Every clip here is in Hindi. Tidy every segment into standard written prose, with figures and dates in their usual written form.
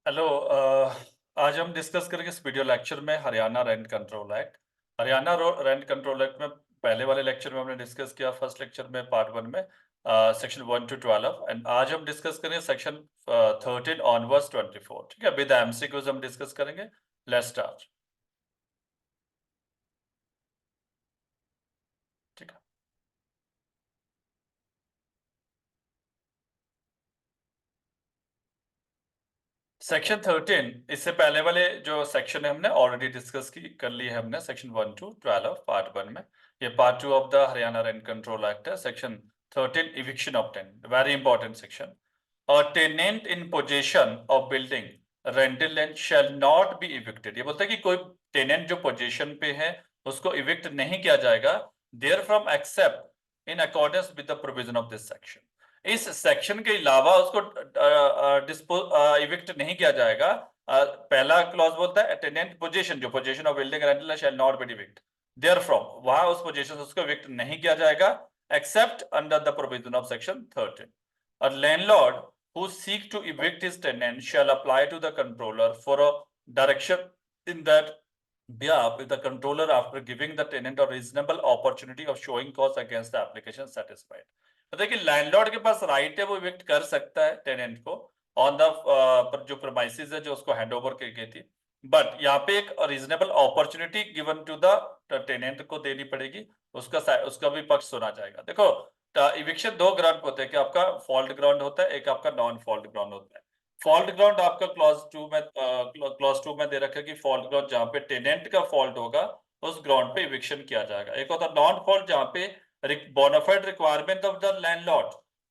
हेलो। आज हम डिस्कस करेंगे इस वीडियो लेक्चर में Haryana rent control act. Haryana rent control act में पहले वाले लेक्चर में हमने डिस्कस किया, फर्स्ट लेक्चर में पार्ट 1 में सेक्शन 1 to 12, एंड आज हम डिस्कस करेंगे सेक्शन 13 ऑनवर्ड्स 24। ठीक है, विद एमसीक्यूज हम डिस्कस करेंगे। Let's start. ठीक है। सेक्शन 13, इससे पहले वाले जो सेक्शन है हमने ऑलरेडी डिस्कस की कर ली है हमने, सेक्शन 1 to 12 पार्ट 1 में। ये part 2 of the Haryana rent control act है। Section 13 eviction of tenant, very important section. A tenant in possession of building rental land shall not be evicted। ये बोलता है कि कोई टेनेंट जो पोजीशन पे है उसको इविक्ट नहीं किया जाएगा, there from except in accordance with the provision of this section. इस सेक्शन के अलावा उसको इविक्ट नहीं किया जाएगा। पहला क्लॉज बोलता है टेनेंट पोजीशन, जो position of building rental shall not be evict, there from वहां उस पोजीशन से उसको इविक्ट नहीं किया जाएगा except under the provision of section 13। A landlord who seek to evict his tenant shall apply to the controller for a direction in that behalf if the controller, after giving the tenant a reasonable opportunity of showing cause against the application, satisfied। तो देखिए, लैंडलॉर्ड के पास राइट है, वो इविक्ट कर सकता है टेनेंट को ऑन द जो प्रीमाइसेस है जो उसको हैंड ओवर की गई थी, बट यहाँ पे एक reasonable opportunity given to the tenant को देनी पड़ेगी, उसका भी पक्ष सुना जाएगा। देखो, इविक्शन दो ग्राउंड होते हैं, कि आपका फॉल्ट ग्राउंड होता है, एक आपका नॉन फॉल्ट ग्राउंड होता है। फॉल्ट ग्राउंड आपका क्लॉज 2 में दे रखा है कि फॉल्ट ग्राउंड जहां पे टेनेंट का फॉल्ट होगा उस ग्राउंड पे इविक्शन किया जाएगा। एक होता है नॉन फॉल्ट, जहां पे bona fide requirement of the landlord,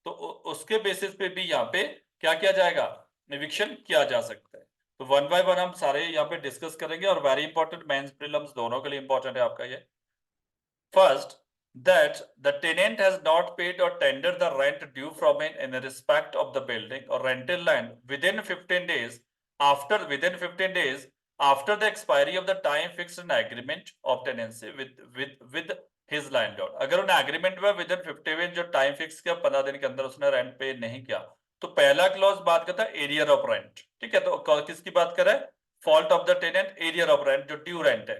तो उसके बेसिस पे भी यहाँ पे क्या किया जाएगा, इविक्शन किया जा सकता है। तो वन बाय वन हम सारे यहाँ पे डिस्कस करेंगे, और वेरी इंपॉर्टेंट, मेंस प्रीलिम्स दोनों के लिए इंपॉर्टेंट है आपका ये। First, that the tenant has not paid or tendered the rent due from it in respect of the building or rental land within 15 days after the expiry of the time fixed in agreement of tenancy with his landlord। अगर उन्हें एग्रीमेंट में विद इन 15 डेज जो टाइम फिक्स किया, 15 दिन के अंदर उसने रेंट पे नहीं किया, तो पहला क्लॉज बात करता है एरियर ऑफ रेंट। ठीक है, तो किसकी बात कर रहा है, fault of the tenant, arrear of rent जो ड्यू रेंट है।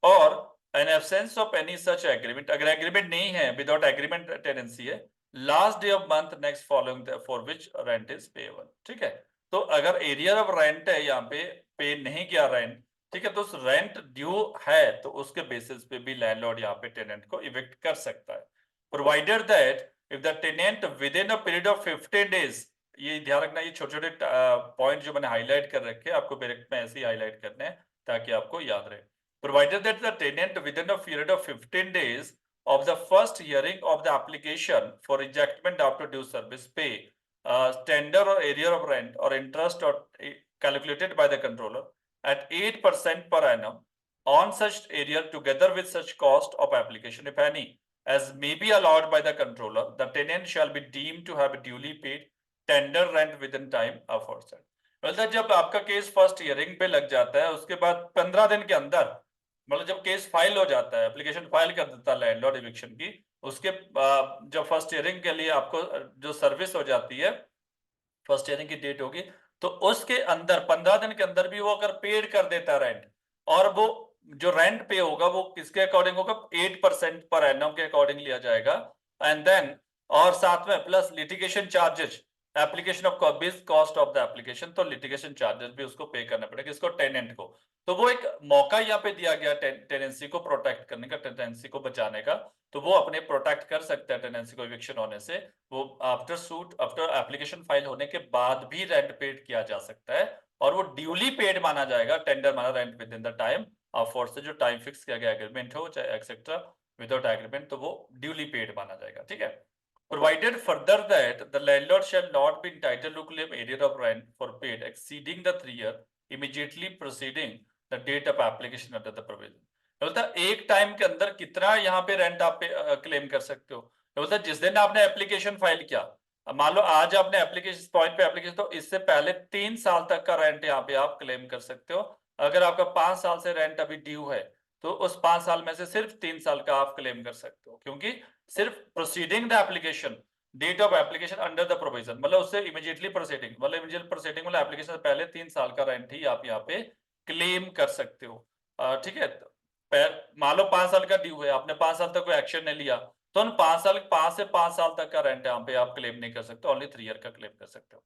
और an absence of any such agreement, अगर एग्रीमेंट नहीं है, विदाउट एग्रीमेंट टेनेंसी है, last day of month next following for which rent is payable. ठीक है, तो अगर एरियर ऑफ रेंट है, यहाँ पे नहीं किया रेंट, ठीक है, तो उस रेंट ड्यू है, तो उसके बेसिस पे भी लैंडलॉर्ड यहाँ पे टेनेंट को इविक्ट कर सकता है, provided that if the tenant with in a period of 15 days. ये ध्यान रखना, ये छोटे छोटे पॉइंट जो मैंने हाईलाइट कर रखे हैं, आपको डायरेक्ट में ऐसे ही हाईलाइट करने हैं ताकि आपको याद रहे। Provided that the tenant within a period of 15 days of the first hearing of the application for ejectment after due service pay tender or area of rent or interest or calculated by the controller at 8% per annum on such area together with such cost of application, if any, as may be allowed by the controller, the tenant shall be deemed to have duly paid tender rent within time aforesaid। मतलब जब आपका केस फर्स्ट हियरिंग पे लग जाता है, उसके बाद 15 दिन के अंदर, मतलब जब केस फाइल हो जाता है, एप्लीकेशन फाइल कर देता है लैंडलॉर्ड इविक्शन की, उसके जब फर्स्ट हियरिंग के लिए आपको जो सर्विस हो जाती है, फर्स्ट हियरिंग की डेट होगी, तो उसके अंदर 15 दिन के अंदर भी वो अगर पेड कर देता है रेंट, और वो जो रेंट पे होगा वो किसके अकॉर्डिंग होगा, 8% पर एनम के अकॉर्डिंग लिया जाएगा, एंड देन और साथ में plus litigation charges, application of cost of the application, तो लिटिगेशन चार्जेस भी उसको पे करना पड़ेगा, इसको टेनेंट को। तो वो एक मौका यहाँ पे दिया गया टेनेंसी को प्रोटेक्ट करने का, टेनेंसी को बचाने का, तो वो अपने प्रोटेक्ट कर सकता है टेनेंसी को इविक्शन होने से। वो आफ्टर एप्लीकेशन फाइल होने के बाद भी रेंट पेड किया जा सकता है, और वो ड्यूली पेड माना जाएगा, टेंडर माना rent with in the time of force से जो टाइम फिक्स किया गया एग्रीमेंट हो चाहे एक्सेट्रा, विदाउट एग्रीमेंट तो वो ड्यूली पेड माना जाएगा। ठीक है, provided further that the landlord shall not be entitled to claim area of rent for paid exceeding the 3 year immediately preceding the date of application under the provision। बोलता एक टाइम के अंदर कितना यहाँ पे रेंट आप क्लेम कर सकते हो। बोलता जिस दिन आपने एप्लीकेशन फाइल किया, मान लो आज आपने एप्लीकेशन पॉइंट पे एप्लीकेशन, तो इससे पहले 3 साल तक का रेंट यहाँ पे आप क्लेम कर सकते हो। अगर आपका 5 साल से रेंट अभी ड्यू है, तो उस 5 साल में से सिर्फ 3 साल का आप क्लेम कर सकते हो, क्योंकि सिर्फ proceeding the application date of application under the provision, मतलब उससे इमीडिएटली प्रोसीडिंग, मतलब इमीडिएट प्रोसीडिंग मतलब एप्लीकेशन से पहले 3 साल का रेंट ही आप यहाँ पे क्लेम कर सकते हो। ठीक है, मान लो 5 साल का ड्यू है, आपने 5 साल तक कोई एक्शन नहीं लिया, तो उन 5 से 5 साल तक का रेंट यहाँ पे आप क्लेम नहीं कर सकते, ओनली 3 ईयर का क्लेम कर सकते हो।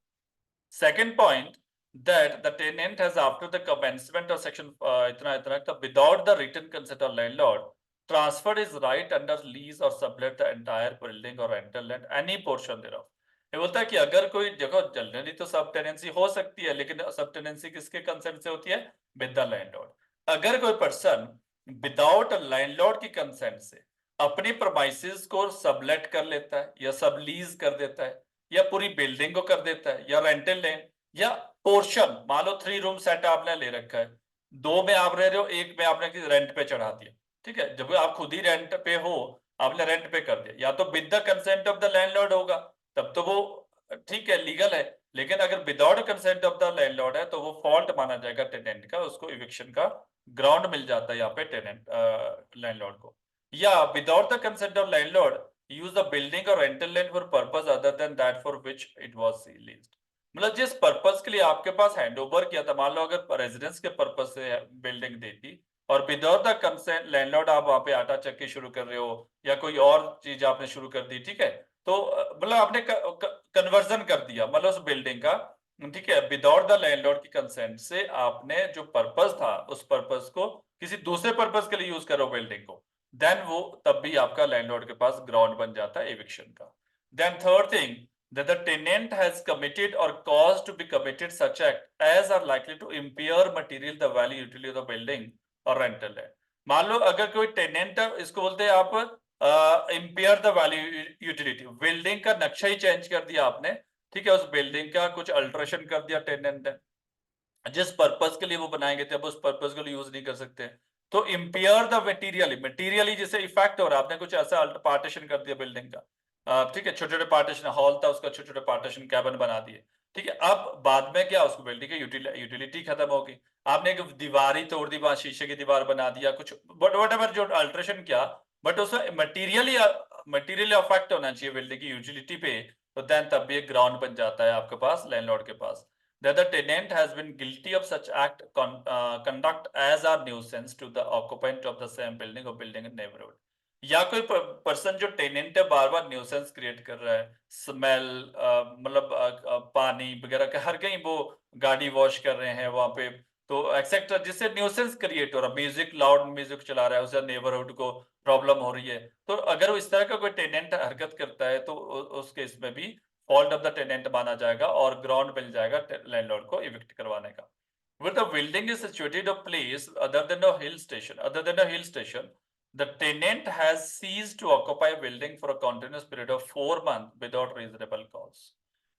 Second point, that the tenant has after the commencement of section इतना इतना का without the written consent of landlord transferred his right under lease or sublet the entire building or rental land any portion thereof। ये बोलता है कि अगर कोई जगह जनरली तो सब टेनेंसी हो सकती है, लेकिन सब टेनेंसी किसके कंसेंट से होती है? With the landlord. अगर कोई पर्सन विदाउट लैंडलॉर्ड की कंसेंट से अपनी प्रोमाइसेस को सबलेट कर लेता है या सब लीज कर देता है या पूरी बिल्डिंग को कर देता है या रेंटल लैंड या पोर्शन, मान लो 3 रूम सेट आपने ले रखा है, 2 में आप रह रहे हो, 1 में आपने रेंट पे चढ़ा दिया, ठीक है, जब आप खुद ही रेंट पे हो, आपने रेंट पे कर दिया, या तो with the consent of the landlord होगा, तब तो वो ठीक है, लीगल है। लेकिन अगर without consent of the landlord है तो वो फॉल्ट माना जाएगा टेनेंट का, उसको इविक्शन का ग्राउंड मिल जाता है यहाँ पे टेनेंट लैंडलॉर्ड को। या without the consent of landlord use the building or rental land for purpose other than that for which it was leased। मतलब जिस पर्पस के लिए आपके पास हैंडओवर किया था, मान लो अगर रेजिडेंस के पर्पस से बिल्डिंग दी थी और विदाउट द कंसेंट लैंडलॉर्ड आप वहां पे आटा चक्की शुरू कर रहे हो या कोई और चीज आपने शुरू कर दी, ठीक है, तो मतलब आपने कन्वर्जन कर दिया मतलब उस बिल्डिंग का, ठीक है, विदाउट द लैंडलॉर्ड की कंसेंट से आपने जो पर्पस था उस पर्पस को किसी दूसरे पर्पस के लिए यूज करो बिल्डिंग को, देन वो तब भी आपका लैंडलॉर्ड के पास ग्राउंड बन जाता है एविक्शन का। Then third thing, that the tenant has committed or caused to be committed such act as are likely to impair material the value utility of the building or rental land। मान लो अगर कोई टेनेंट, इसको बोलते हैं आप impair the value utility, building का नक्शा ही चेंज कर दिया आपने, ठीक है, उस बिल्डिंग का कुछ अल्टरेशन कर दिया टेनेंट ने, जिस पर्पस के लिए वो बनाए गए थे अब उस पर्पस के लिए यूज नहीं कर सकते, तो इम्पेयर द मटेरियली जैसे इफेक्ट हो रहा है, आपने कुछ ऐसा पार्टीशन कर दिया बिल्डिंग का, ठीक है, छोटे छोटे पार्टीशन, हॉल था उसका छोटे छोटे पार्टीशन कैबिन बना दिए, ठीक है, अब बाद में क्या उसको बिल्डिंग की यूटिलिटी खत्म होगी, आपने एक दीवार ही तोड़ दी, वहां शीशे की दीवार बना दिया कुछ, बट वट एवर जो अल्ट्रेशन किया, बट उसमें मटीरियली अफेक्ट होना चाहिए बिल्डिंग की यूटिलिटी पे, तो देन तब भी एक ग्राउंड बन जाता है आपके पास लैंडलॉर्ड के पास that the tenant has been guilty of such conduct as are nuisance to the occupant of the same building or building in neighborhood। या कोई पर्सन जो टेनेंट है बार बार न्यूसेंस क्रिएट कर रहा है, स्मेल, मतलब पानी वगैरह का, हर कहीं वो गाड़ी वॉश कर रहे हैं वहां पे, तो एक्सेट्रा, जिससे न्यूसेंस क्रिएट हो रहा है, म्यूजिक लाउड म्यूजिक चला रहा है, उससे नेबरहुड को प्रॉब्लम हो रही है, तो अगर वो इस तरह का कोई टेनेंट हरकत करता है तो उस केस में भी फॉल्ट ऑफ द टेनेंट माना जाएगा और ग्राउंड मिल जाएगा लैंडलॉर्ड को इविक्ट करवाने का। Where the building is situated a place other than a hill station, the tenant has ceased to occupy a building for a continuous period of 4 months without reasonable cause।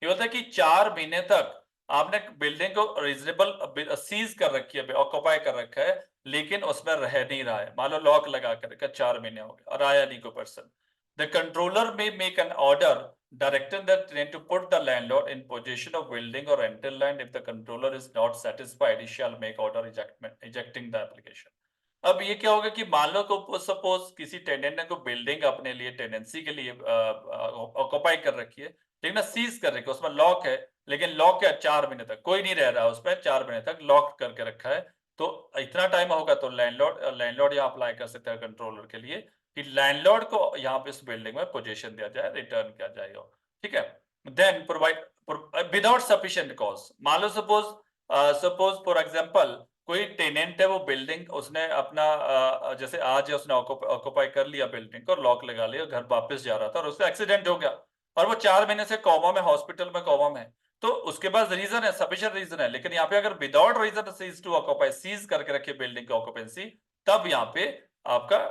ये होता है कि 4 महीने तक आपने बिल्डिंग को रीजनेबल सीज कर रखी है, ऑक्युपाई कर रखा है, लेकिन उसमें रह नहीं रहा है, मान लो लॉक लगा कर रखा, 4 महीने हो गए और आया नहीं कोई person, the controller may make an order directing the tenant to put the landlord in possession of building or rental land। If the controller is not satisfied, he shall make order ejecting the application। अब ये क्या होगा कि मान लो को सपोज किसी टेनेंट ने को बिल्डिंग अपने लिए टेनेंसी के लिए ऑक्युपाई कर रखी है, लेकिन सीज कर रखी है, उसमें लॉक है, लेकिन लॉक क्या 4 महीने तक कोई नहीं रह रहा है उसमें, 4 महीने तक लॉक करके रखा है, तो इतना टाइम होगा तो लैंडलॉर्ड यहाँ अप्लाई कर सकता है कंट्रोलर के लिए कि लैंडलॉर्ड को यहाँ पे इस बिल्डिंग में पोजीशन दिया जाए, रिटर्न किया जाएगा, ठीक है। Then provide without sufficient cause, मान लो सपोज फॉर एग्जांपल कोई टेनेंट है, वो बिल्डिंग उसने अपना जैसे आज है उसने ऑक्युपाई कर लिया बिल्डिंग को, लॉक लगा लिया, घर वापस जा रहा था और उससे एक्सीडेंट हो गया और वो 4 महीने से कोमा में, हॉस्पिटल में कोमा में, तो उसके पास रीजन है, सफिशिएंट रीजन है, लेकिन यहाँ पे अगर without reason cease to occupy, cease करके रखे बिल्डिंग की ऑक्युपेंसी, तब यहाँ पे आपका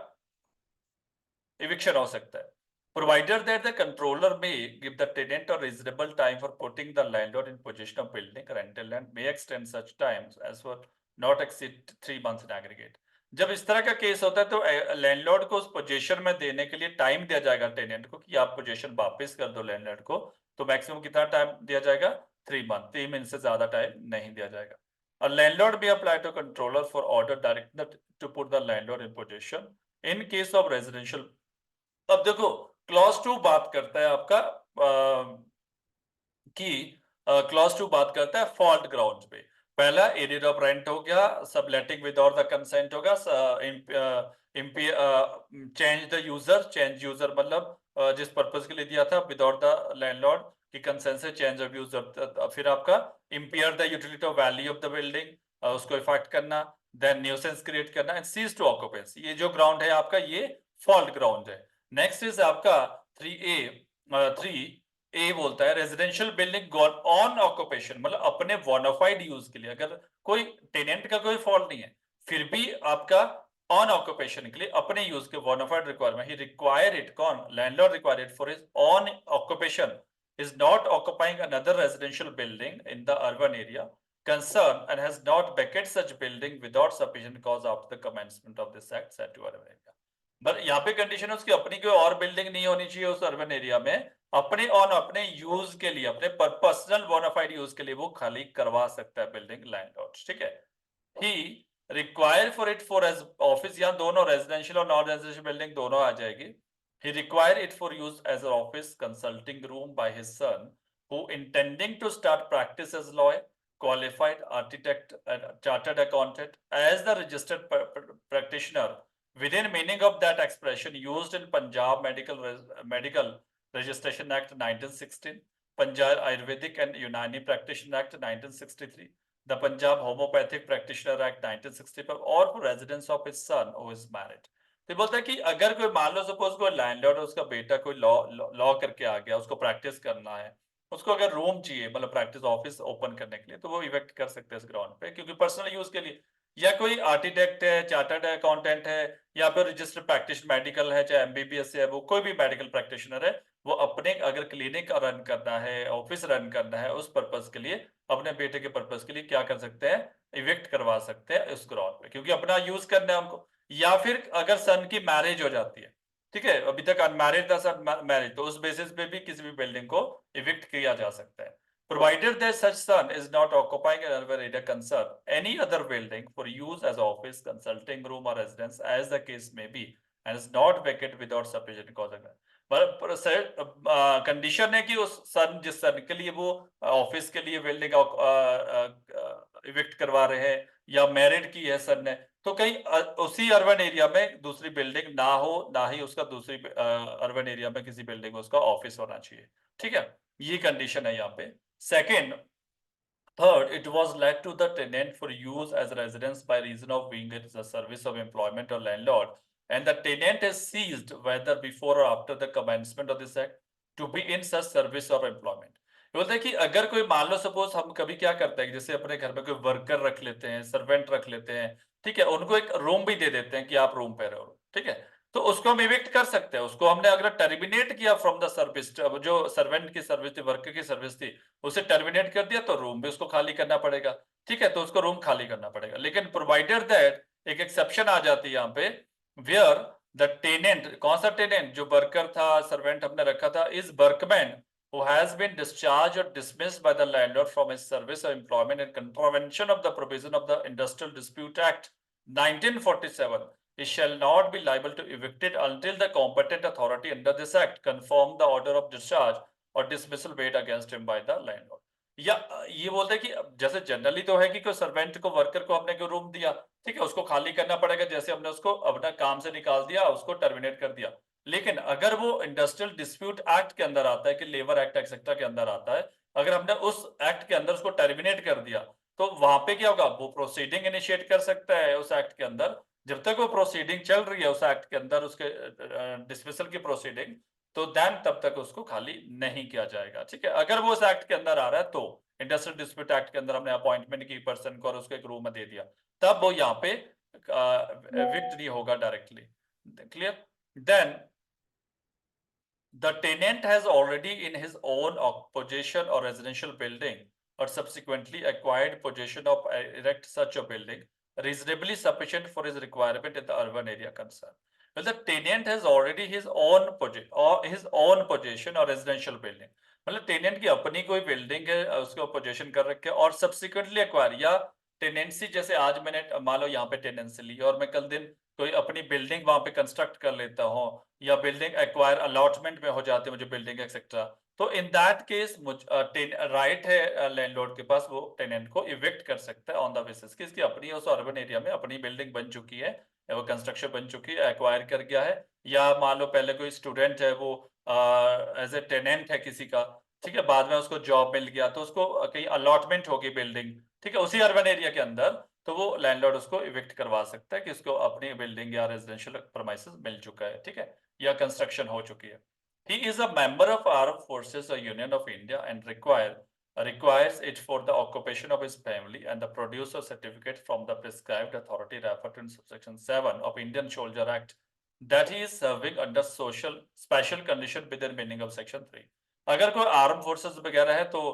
eviction हो सकता है। Provided that the controller may give the tenant a reasonable time for putting the landlord in possession of building, rental land may extend such times as for not exceed 3 months in aggregate। जब इस तरह का केस होता है तो लैंडलॉर्ड को उस पोजीशन में देने के लिए टाइम दिया जाएगा टेनेंट को कि आप पोजीशन वापस कर दो लैंडलॉर्ड को, तो मैक्सिमम कितना टाइम दिया जाएगा? 3 मंथ, 3 महीने से ज्यादा टाइम नहीं दिया जाएगा। A landlord may apply to controller for order directed to put the landlord in possession in case of residential। अब देखो क्लॉज 2 बात करता है आपका कि क्लॉज 2 बात करता है फॉल्ट ग्राउंड पे। पहला एरियर ऑफ रेंट हो गया, सबलेटिंग विदाउट द कंसेंट होगा, change the user, change user मतलब जिस पर्पस के लिए दिया था विदाउट द लैंडलॉर्ड की कंसेंट से चेंज ऑफ यूजर। फिर आपका impair the utility of value of the building, उसको इफेक्ट करना, देन न्यूसेंस क्रिएट करना एंड सीज टू ऑक्यूपेंसी। ये जो ग्राउंड है आपका ये फॉल्ट ग्राउंड है। नेक्स्ट इज आपका 3A 3A बोलता है रेजिडेंशियल बिल्डिंग ऑन ऑक्यूपेशन, मतलब अपने बोनाफाइड यूज के लिए। अगर कोई टेनेंट का कोई फॉल्ट नहीं है फिर भी आपका ऑन ऑक्यूपेशन के लिए अपने यूज के bona fide requirement, he require it, कौन, landlord require it for his own occupation, is not occupying another residential building in the urban area concern and has not vacated such building without sufficient cause after the commencement of this act set to urban area। But यहाँ पे कंडीशन है उसकी अपनी कोई और बिल्डिंग नहीं होनी चाहिए उस अर्बन एरिया में, अपने ऑन अपने यूज के लिए, अपने पर्सनल बोनाफाइड यूज के लिए वो खाली करवा सकता है बिल्डिंग लैंडलॉर्ड, ठीक है। He require for it for as office, यहाँ दोनों रेजिडेंशियल और नॉन रेजिडेंशियल बिल्डिंग दोनों आ जाएगी। He required it for use as an office consulting room by his son, who intending to start practice as lawyer, qualified architect and chartered accountant as the registered practitioner within meaning of that expression used in Punjab Medical Registration Act 1916, Punjab Ayurvedic and Unani Practitioner Act 1963, the Punjab Homeopathic Practitioner Act 1965, or for residence of his son who is married। तो बोलता है कि अगर कोई मान लो सपोज कोई लैंडलॉर्ड उसका बेटा कोई लॉ लॉ करके आ गया, उसको प्रैक्टिस करना है, उसको अगर रूम चाहिए मतलब प्रैक्टिस ऑफिस ओपन करने के लिए, तो वो इवेक्ट कर सकते हैं इस ग्राउंड पे, क्योंकि पर्सनल यूज के लिए। या कोई आर्किटेक्ट है, चार्टर्ड अकाउंटेंट है, या फिर रजिस्टर्ड प्रैक्टिस मेडिकल है, चाहे एमबीबीएस है, वो कोई भी मेडिकल प्रैक्टिशनर है, वो अपने अगर क्लिनिक रन करना है, ऑफिस रन करना है, उस पर्पज के लिए, अपने बेटे के पर्पज के लिए क्या कर सकते हैं, इवेक्ट करवा सकते हैं उस ग्राउंड पे, क्योंकि अपना यूज करना है उनको। या फिर अगर सन की मैरिज हो जाती है, ठीक है, अभी तक अनमैरिड था सन मैरिज, तो उस बेसिस पे भी किसी भी बिल्डिंग को इविक्ट किया जा सकता है, provided that such son is not occupying an urban area concern any other building for use as office, consulting room or residence as the case may be and is not vacate without sufficient cause. पर कंडीशन है कि उस सन जिस सन के लिए वो ऑफिस के लिए बिल्डिंग इविक्ट करवा रहे हैं या मैरिड की है सन ने, तो कहीं उसी अर्बन एरिया में दूसरी बिल्डिंग ना हो, ना ही उसका दूसरी अर्बन एरिया में किसी बिल्डिंग में उसका ऑफिस होना चाहिए, ठीक है, ये कंडीशन है यहाँ पे। Second, third, it was let to the tenant for use as residence by reason of being in the service of employment or landlord, and the tenant is seized whether before or after the commencement of this act to be in such service or employment। बोलते हैं कि अगर कोई मान लो सपोज हम कभी क्या करते हैं, जैसे अपने घर में कोई वर्कर रख लेते हैं, सर्वेंट रख लेते हैं, ठीक है, उनको एक रूम भी दे देते हैं कि आप रूम पे रहो, ठीक है, तो उसको हम इविक्ट कर सकते हैं। उसको हमने अगर टर्मिनेट किया फ्रॉम द सर्विस, जो सर्वेंट की सर्विस थी, वर्कर की सर्विस थी, उसे टर्मिनेट कर दिया, तो रूम भी उसको खाली करना पड़ेगा, ठीक है, तो उसको रूम खाली करना पड़ेगा। लेकिन प्रोवाइडेड दैट, एक एक्सेप्शन आ जाती है यहाँ पे, वेयर द टेनेंट, कौन सा टेनेंट, जो वर्कर था, सर्वेंट हमने रखा था, is workman who has been discharged or dismissed by the landlord from his service or employment in contravention of the provision of the Industrial Dispute Act 1947, he shall not be liable to evicted until the competent authority under this act confirm the order of discharge or dismissal made against him by the landlord। या ये बोलते हैं कि जैसे जनरली तो है कि कोई सर्वेंट को, वर्कर को हमने कोई रूम दिया, ठीक है, उसको खाली करना पड़ेगा, जैसे हमने उसको अपना काम से निकाल दिया, उसको टर्मिनेट कर दिया। लेकिन अगर वो इंडस्ट्रियल डिस्प्यूट एक्ट के अंदर आता है, कि लेबर एक्ट एक्सेट्रा के अंदर आता है, अगर हमने उस एक्ट के अंदर उसको टर्मिनेट कर दिया, तो वहां पे क्या होगा, वो प्रोसीडिंग इनिशिएट कर सकता है उस एक्ट के अंदर। जब तक वो प्रोसीडिंग चल रही है उस एक्ट के अंदर, उसके डिसमिसल की प्रोसीडिंग, तो देन तब तक उसको खाली नहीं किया जाएगा, ठीक है। अगर वो उस एक्ट के अंदर आ रहा है, तो इंडस्ट्रियल डिस्प्यूट एक्ट के अंदर हमने अपॉइंटमेंट की पर्सन को और उसको एक रूम में दे दिया, तब वो यहाँ पे एविक्ट नहीं होगा directly, clear. Then the tenant has already in his own possession or residential building or subsequently acquired possession of erect such a building reasonably sufficient for his requirement in the urban area concerned। Well, the tenant has already his own possession or residential building, मतलब टेनेंट की अपनी कोई बिल्डिंग है, उसको पोजेशन कर रखे और सब्सिक्वेंटली एक्वायर, या टेनेंसी, जैसे आज मैंने मान लो यहाँ पे टेनेंसी ली और मैं कल दिन कोई अपनी बिल्डिंग वहां पे कंस्ट्रक्ट कर लेता हूँ, या बिल्डिंग एक्वायर अलॉटमेंट में हो जाती है मुझे बिल्डिंग एक्सेट्रा, तो इन दैट केस राइट है लैंडलॉर्ड के पास, वो टेनेंट को इविक्ट कर सकता है ऑन द बेसिस कि इसकी अपनी उस अर्बन एरिया में अपनी बिल्डिंग बन चुकी है, या वो कंस्ट्रक्शन बन चुकी है, एक्वायर कर गया है, या मान लो पहले कोई स्टूडेंट है वो एज ए टेनेंट है किसी का, ठीक है, बाद में उसको जॉब मिल गया तो उसको कहीं अलॉटमेंट होगी बिल्डिंग, ठीक है, उसी अर्बन एरिया के अंदर, तो वो लैंडलॉर्ड उसको इविक्ट करवा सकता है कि उसको अपनी बिल्डिंग या रेजिडेंशियल प्रीमाइसेस मिल चुका है, ठीक है, या कंस्ट्रक्शन हो चुकी है। He is a member of Armed Forces or Union of India and requires it for the occupation of his family and the produce of certificate from the prescribed authority referred to in subsection 7 of Indian Soldier Act that he is serving under special condition within meaning of section 3. अगर कोई आर्म फोर्सेस वगैरह है तो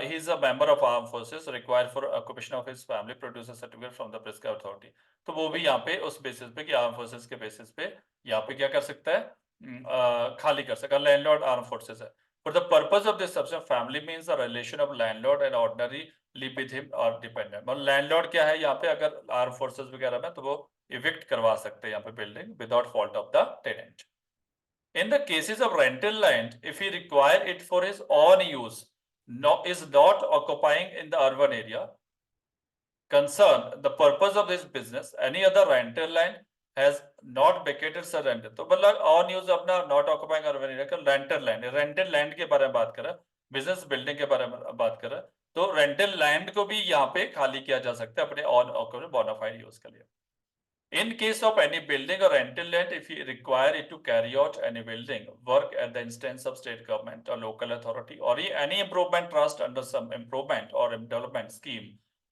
he is a member of armed forces required for occupation of his family produce a certificate from the prescribed authority. तो वो भी यहाँ पे उस बेसिस पे कि आर्म फोर्सेस के बेसिस पे यहाँ पे क्या कर सकता है, खाली कर सका, लैंडलॉर्ड आर्म फोर्सेस है। For the purpose of this subsection, family means the relation of landlord and ordinary live with him or dependent. मतलब लैंडलॉर्ड क्या है यहाँ पे, अगर आर्म फोर्सेस वगैरह में, तो वो इविक्ट करवा सकते हैं यहाँ पे building without fault of the tenant. In the cases of rental land, if he require it for his own use, is not occupying in the urban area concerned, the purpose of this business, any other rental land has not vacated sir rented, तो मतलब ऑन यूज अपना नॉट ऑक्युपाइंग अर्बन एरिया का रेंटल लैंड के बारे में बात कर रहा है, बिजनेस बिल्डिंग के बारे में बात कर रहा है, तो रेंटल लैंड को भी यहाँ पे खाली किया जा सकता है अपने ऑन ऑक्युपेंट बोनाफाइड यूज के लिए। In case of any building or rental land, if you require it to carry out any building work at the instance of state government or local authority or any improvement trust under some improvement or development scheme,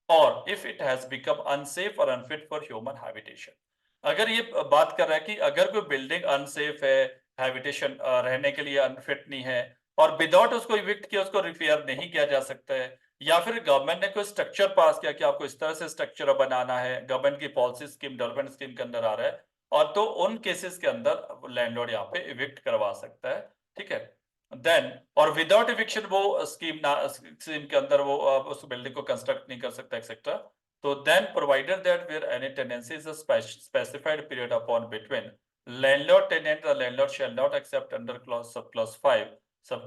or if it has become unsafe or unfit for human habitation. अगर ये बात कर रहा है कि अगर कोई बिल्डिंग अनसेफ है, हैबिटेशन रहने के लिए अनफिट नहीं है, और विदाउट उसको इविक्ट किया उसको रिपेयर नहीं किया जा सकता है, या फिर गवर्नमेंट ने कोई स्ट्रक्चर पास किया कि आपको इस तरह से स्ट्रक्चर बनाना है, गवर्नमेंट की पॉलिसी स्कीम डेवलपमेंट स्कीम के अंदर आ रहा है, और तो उन केसेस के अंदर लैंडलॉर्ड यहाँ पे इविक्ट करवा सकता है, ठीक है। देन और विदाउट इविक्शन वो स्कीम के अंदर वो उस बिल्डिंग को कंस्ट्रक्ट नहीं कर सकता एक्सेट्रा। तो then provided that where any tenancy is a specified period upon between landlord tenant, the landlord shall not except under sub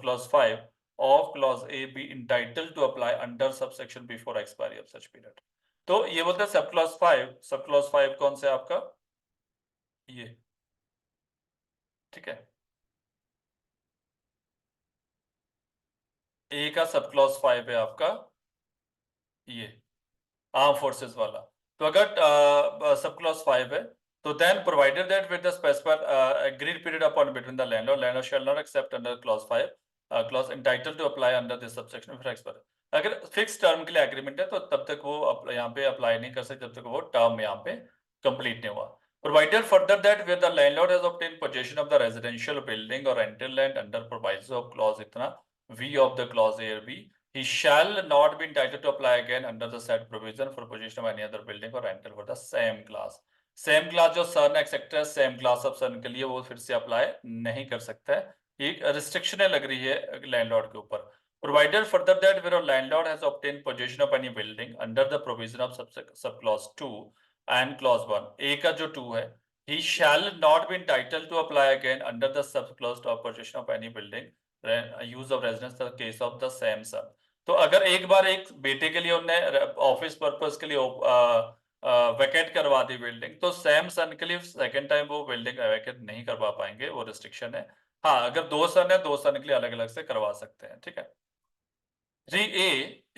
clause 5 of clause A be entitled to apply under subsection before expiry of such period. तो ये बोलते हैं सब क्लॉज 5 कौन से आपका, ये, ठीक है, ए का सब क्लॉज 5 है आपका ये आर्म फोर्सेस वाला। तो अगर सब क्लॉज 5 है तो then provided that with the specified agreed period upon between the landlord shall not except under clause 5 clause entitled to apply under this subsection for expire. अगर फिक्स टर्म के लिए एग्रीमेंट है तो तब तक वो यहाँ पे अप्लाई नहीं कर सकते जब तक वो टर्म यहाँ पे कंप्लीट नहीं हुआ। Provided further that where the landlord has obtained position of the residential building or rental land under proviso of clause इतना V of the clause A B, he shall not be entitled to apply again under the said provision for possession of any other building or rental for the same class. Same class जो सन एक्सेट्रा सेम क्लास ऑफ सन के लिए वो फिर से अप्लाई नहीं कर सकता है, ये रिस्ट्रिक्शन लग रही है लैंडलॉर्ड के ऊपर। Provided further that where landlord has obtained position of any building under the provision of sub clause 2 and clause 1, A का जो 2 है, he shall not be entitled to apply again under the sub clause of possession of any building use of residence the case of the same son। तो अगर एक बार एक बेटे के लिए उन्हें ऑफिस पर्पस के लिए वैकेट करवा दी बिल्डिंग, तो सेम सन के लिए सेकंड टाइम वो बिल्डिंग वैकेट नहीं करवा पाएंगे, वो रिस्ट्रिक्शन है। हाँ, अगर 2 सन है 2 सन के लिए अलग अलग से करवा सकते हैं, ठीक है। 3A,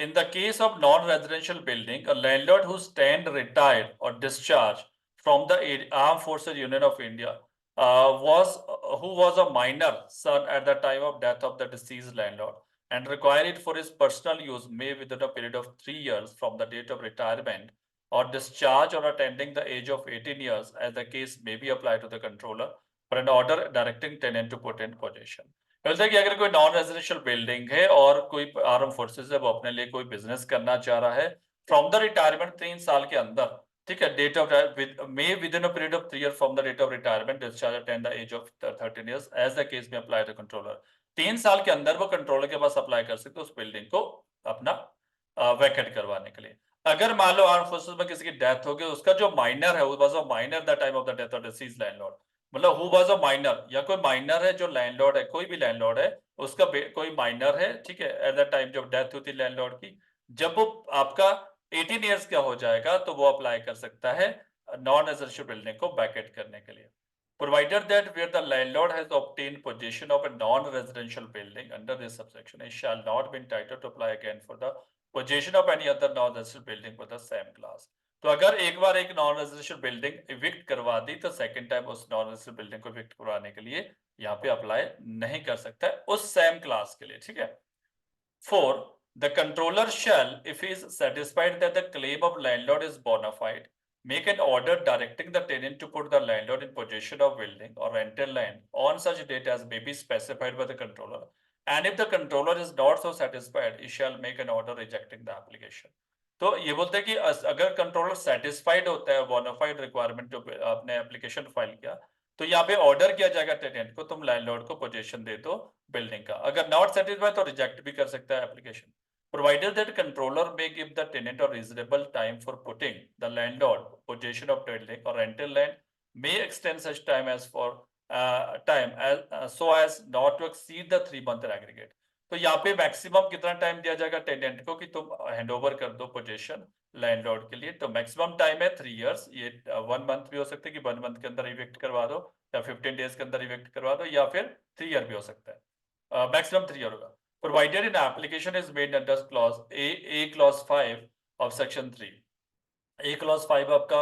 in the case of non-residential building, a landlord who stand retired or discharged from the Armed Forces Union of India who was a minor son at the time of death of the deceased landlord and require it for his personal use may within a period of 3 years from the date of retirement or discharge or attending the age of 18 years as the case may be applied to the controller for an order directing tenant to put in possession। बोलता है कि अगर कोई नॉन रेजिडेंशियल बिल्डिंग है और कोई आर्म फोर्सेस है वो अपने लिए कोई बिजनेस करना चाह रहा है फ्रॉम द रिटायरमेंट 3 साल के अंदर, ठीक है, date of may with in a period of 3 year from the date of retirement discharge attend the age of 13 years as the case में अप्लाई द कंट्रोलर। 3 साल के अंदर वो कंट्रोलर के पास अप्लाई कर सकते उस बिल्डिंग को अपना वैकेट करवाने के लिए। अगर मान लो आर्म फोर्सेस में किसी की डेथ हो गई, उसका जो माइनर है, was a minor the time of the death of deceased landlord, मतलब हु वाज अ माइनर, या कोई माइनर है जो लैंडलॉर्ड है, कोई भी लैंडलॉर्ड है उसका कोई माइनर है, ठीक है, एट द टाइम जब डेथ हुई थी लैंडलॉर्ड की, जब वो आपका 18 ईयर्स का हो जाएगा तो वो अप्लाई कर सकता है नॉन रेजिडेंशियल बिल्डिंग को वैकेट करने के लिए। Provided that where the landlord has obtained possession of a non-residential building under this subsection, he shall not be entitled to apply again for the possession of any other non-residential building for the same class. तो अगर एक बार एक नॉन रेजिडेंशियल बिल्डिंग इविक्ट करवा दी तो सेकंड टाइम उस नॉन रेजिडेंशियल बिल्डिंग को इविक्ट करवाने के लिए यहाँ पे अप्लाई नहीं कर सकता है उस सेम क्लास के लिए, ठीक है। 4. The controller shall, if he is satisfied that the claim of landlord is bona fide, make an order directing the tenant to put the landlord in possession of building or rental land on such date as may be specified by the controller. And if the controller is not so satisfied, he shall make an order rejecting the application. तो ये बोलते हैं कि अगर कंट्रोलर सेटिस्फाइड होता है बोनाफाइड रिक्वायरमेंट जो आपने एप्लीकेशन फाइल किया, तो यहाँ पे ऑर्डर किया जाएगा टेनेंट को, तुम लैंडलॉर्ड को पोजीशन दे दो बिल्डिंग का। अगर नॉट सेटिस्फाइड तो रिजेक्ट भी कर सकता है application. Provided that controller may give the tenant a reasonable time for putting the landlord possession of building or rental land, may extend such time as for so as not to exceed the 3 month aggregate. तो यहाँ पे मैक्सिमम कितना टाइम दिया जाएगा टेनेंट को कि तुम हैंड ओवर कर दो पोजीशन लैंडलॉर्ड के लिए। तो मैक्सिमम टाइम है 3 इयर्स। ये 1 मंथ भी हो सकता है कि 1 मंथ के अंदर इविक्ट करवा दो, या 15 डेज के अंदर इविक्ट करवा दो, या फिर 3 ईयर भी हो सकता है। मैक्सिमम 3 ईयर होगा। Provided an application is made under clause A clause 5 of section 3. A clause 5 आपका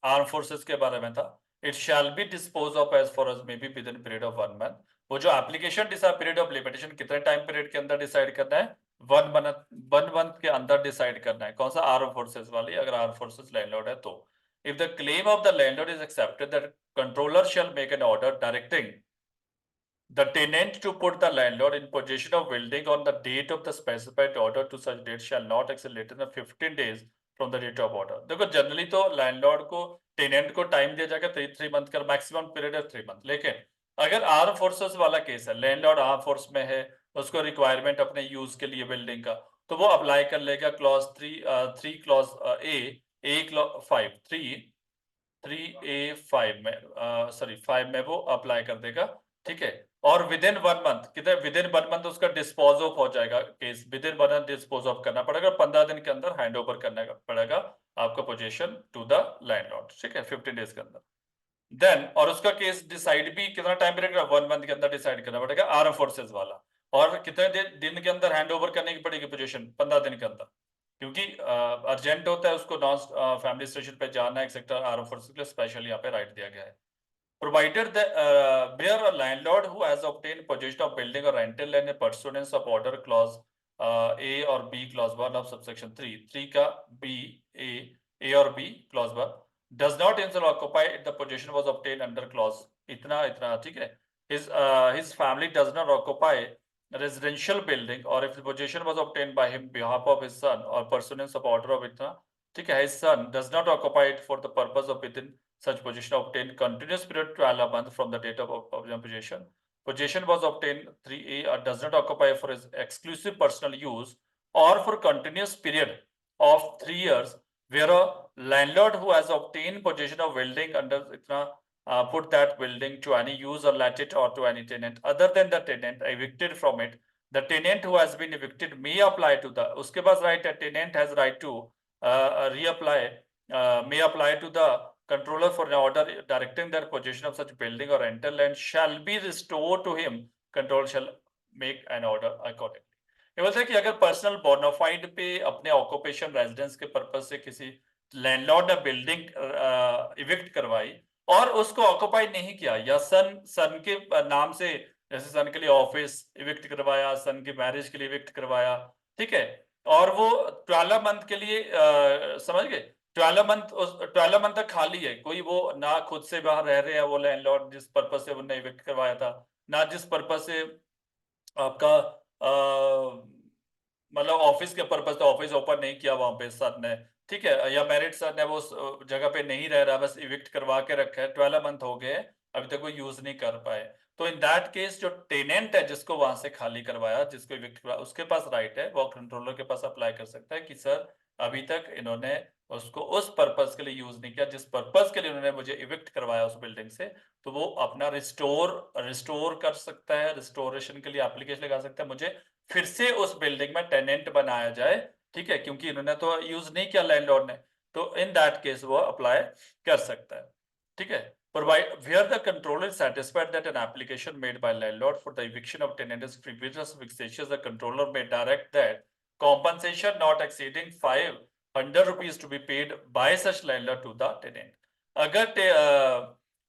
आर्म फोर्सेस के बारे में था। It shall be disposed of as far as may be within period of 1 month. वो जो application decide period of limitation कितने टाइम पीरियड के अंदर डिसाइड करना है? 1 मंथ के अंदर डिसाइड करना है। कौन सा? आर्म फोर्सेस वाली, अगर आर्म फोर्सेस लैंडलॉर्ड है तो। If the claim of the landlord is accepted, the controller shall make an order directing the tenant to put the landlord in possession of building on the date of the specified order to such date shall not exceed later than 15 days from the date of order. देखो जनरली तो लैंडलॉर्ड को टेनेंट को टाइम दिया जाएगा 3 मंथ का, मैक्सिमम पीरियड है 3 मंथ। लेकिन अगर आर्म फोर्सेस वाला केस है, लैंडलॉर्ड आर्म फोर्स में है, उसको रिक्वायरमेंट अपने यूज के लिए बिल्डिंग का, तो वो अप्लाई कर लेगा clause 3 clause A clause 5 3A5 में सॉरी 5 में वो अप्लाई कर देगा, ठीक है। और विद इन 1 मंथ, कितने विद इन 1 मंथ उसका डिस्पोज ऑफ हो जाएगा case. With in 1 month dispose of करना पड़ेगा, 15 दिन के अंदर हैंड ओवर करना पड़ेगा आपका पोजीशन टू द लैंडलॉर्ड, ठीक है, 15 डेज के अंदर। देन और उसका केस डिसाइड भी कितना टाइम पीरियड, 1 मंथ के अंदर डिसाइड करना पड़ेगा आर्म फोर्सेस वाला। और कितने दिन के अंदर हैंड ओवर करने की पड़ेगी पोजीशन? 15 दिन के अंदर, क्योंकि अर्जेंट होता है, उसको नॉन फैमिली स्टेशन पे जाना है, एक्सेट्रा। आर्म फोर्सेस के लिए स्पेशल यहाँ पे राइट दिया गया है। Provided that where a landlord who has obtained possession of building or rental land in pursuance of order clause A or B clause 1 of subsection 3 का B A or B clause 1 does not himself occupy the possession was obtained under clause इतना, ठीक है। His family does not occupy residential building or if the possession was obtained by him behalf of his son or pursuance of order of इतना, ठीक है, his son does not occupy it for the purpose of within such possession obtained continuous period 12 months from the date of possession. Possession was obtained 3A or does not occupy for his exclusive personal use or for continuous period of 3 years, where a landlord who has obtained possession of building under put that building to any use or let it or to any tenant other than the tenant evicted from it. The tenant who has been evicted may apply to the, उसके पास right है, tenant has right to reapply, may apply to the controller for an order directing that possession of such building or rental land shall be restored to him. Controller shall make an order accordingly. ये बोलता है कि अगर पर्सनल बोनाफाइड पे अपने ऑक्यूपेशन रेजिडेंस के पर्पज से किसी लैंडलॉर्ड ने बिल्डिंग इविक्ट करवाई और उसको ऑक्यूपाई नहीं किया, या सन के नाम से, जैसे सन के लिए ऑफिस इविक्ट करवाया, सन की मैरिज के लिए इविक्ट करवाया, ठीक है, और वो 12 मंथ के लिए समझ गए, 12 मंथ तक खाली है, कोई वो ना खुद से बाहर रह रहे हैं वो लैंडलॉर्ड जिस पर्पज से उन्होंने इविक्ट करवाया था, ना जिस पर्पज से आपका मतलब ऑफिस के पर्पज से ऑफिस ओपन नहीं किया वहां पे सर ने, ठीक है, या मैरिड सर ने वो जगह पे नहीं रह रहा, बस इविक्ट करवा के रखा है, 12 मंथ हो गए अभी तक वो यूज नहीं कर पाए। तो इन दैट केस जो टेनेंट है जिसको वहां से खाली करवाया, जिसको इविक्ट करवाया, उसके पास राइट है, वो कंट्रोलर के पास अप्लाई कर सकता है कि सर अभी तक इन्होंने उसको उस पर्पस के लिए यूज नहीं किया जिस पर्पस के लिए उन्होंने मुझे इविक्ट करवाया उस बिल्डिंग से, तो वो अपना रिस्टोर कर सकता है, रिस्टोरेशन के लिए एप्लीकेशन लगा सकता है, मुझे फिर से उस बिल्डिंग में टेनेंट बनाया जाए, ठीक है, क्योंकि इन्होंने तो यूज नहीं किया लैंडलॉर्ड ने, तो इन दैट केस वो अप्लाई कर सकता है, ठीक है। Provide where the controller is satisfied that an application made by landlord for the eviction of tenant is frivolous, vexatious, the controller may direct that compensation not exceeding 500 rupees to be paid by such landlord to the tenant. अगर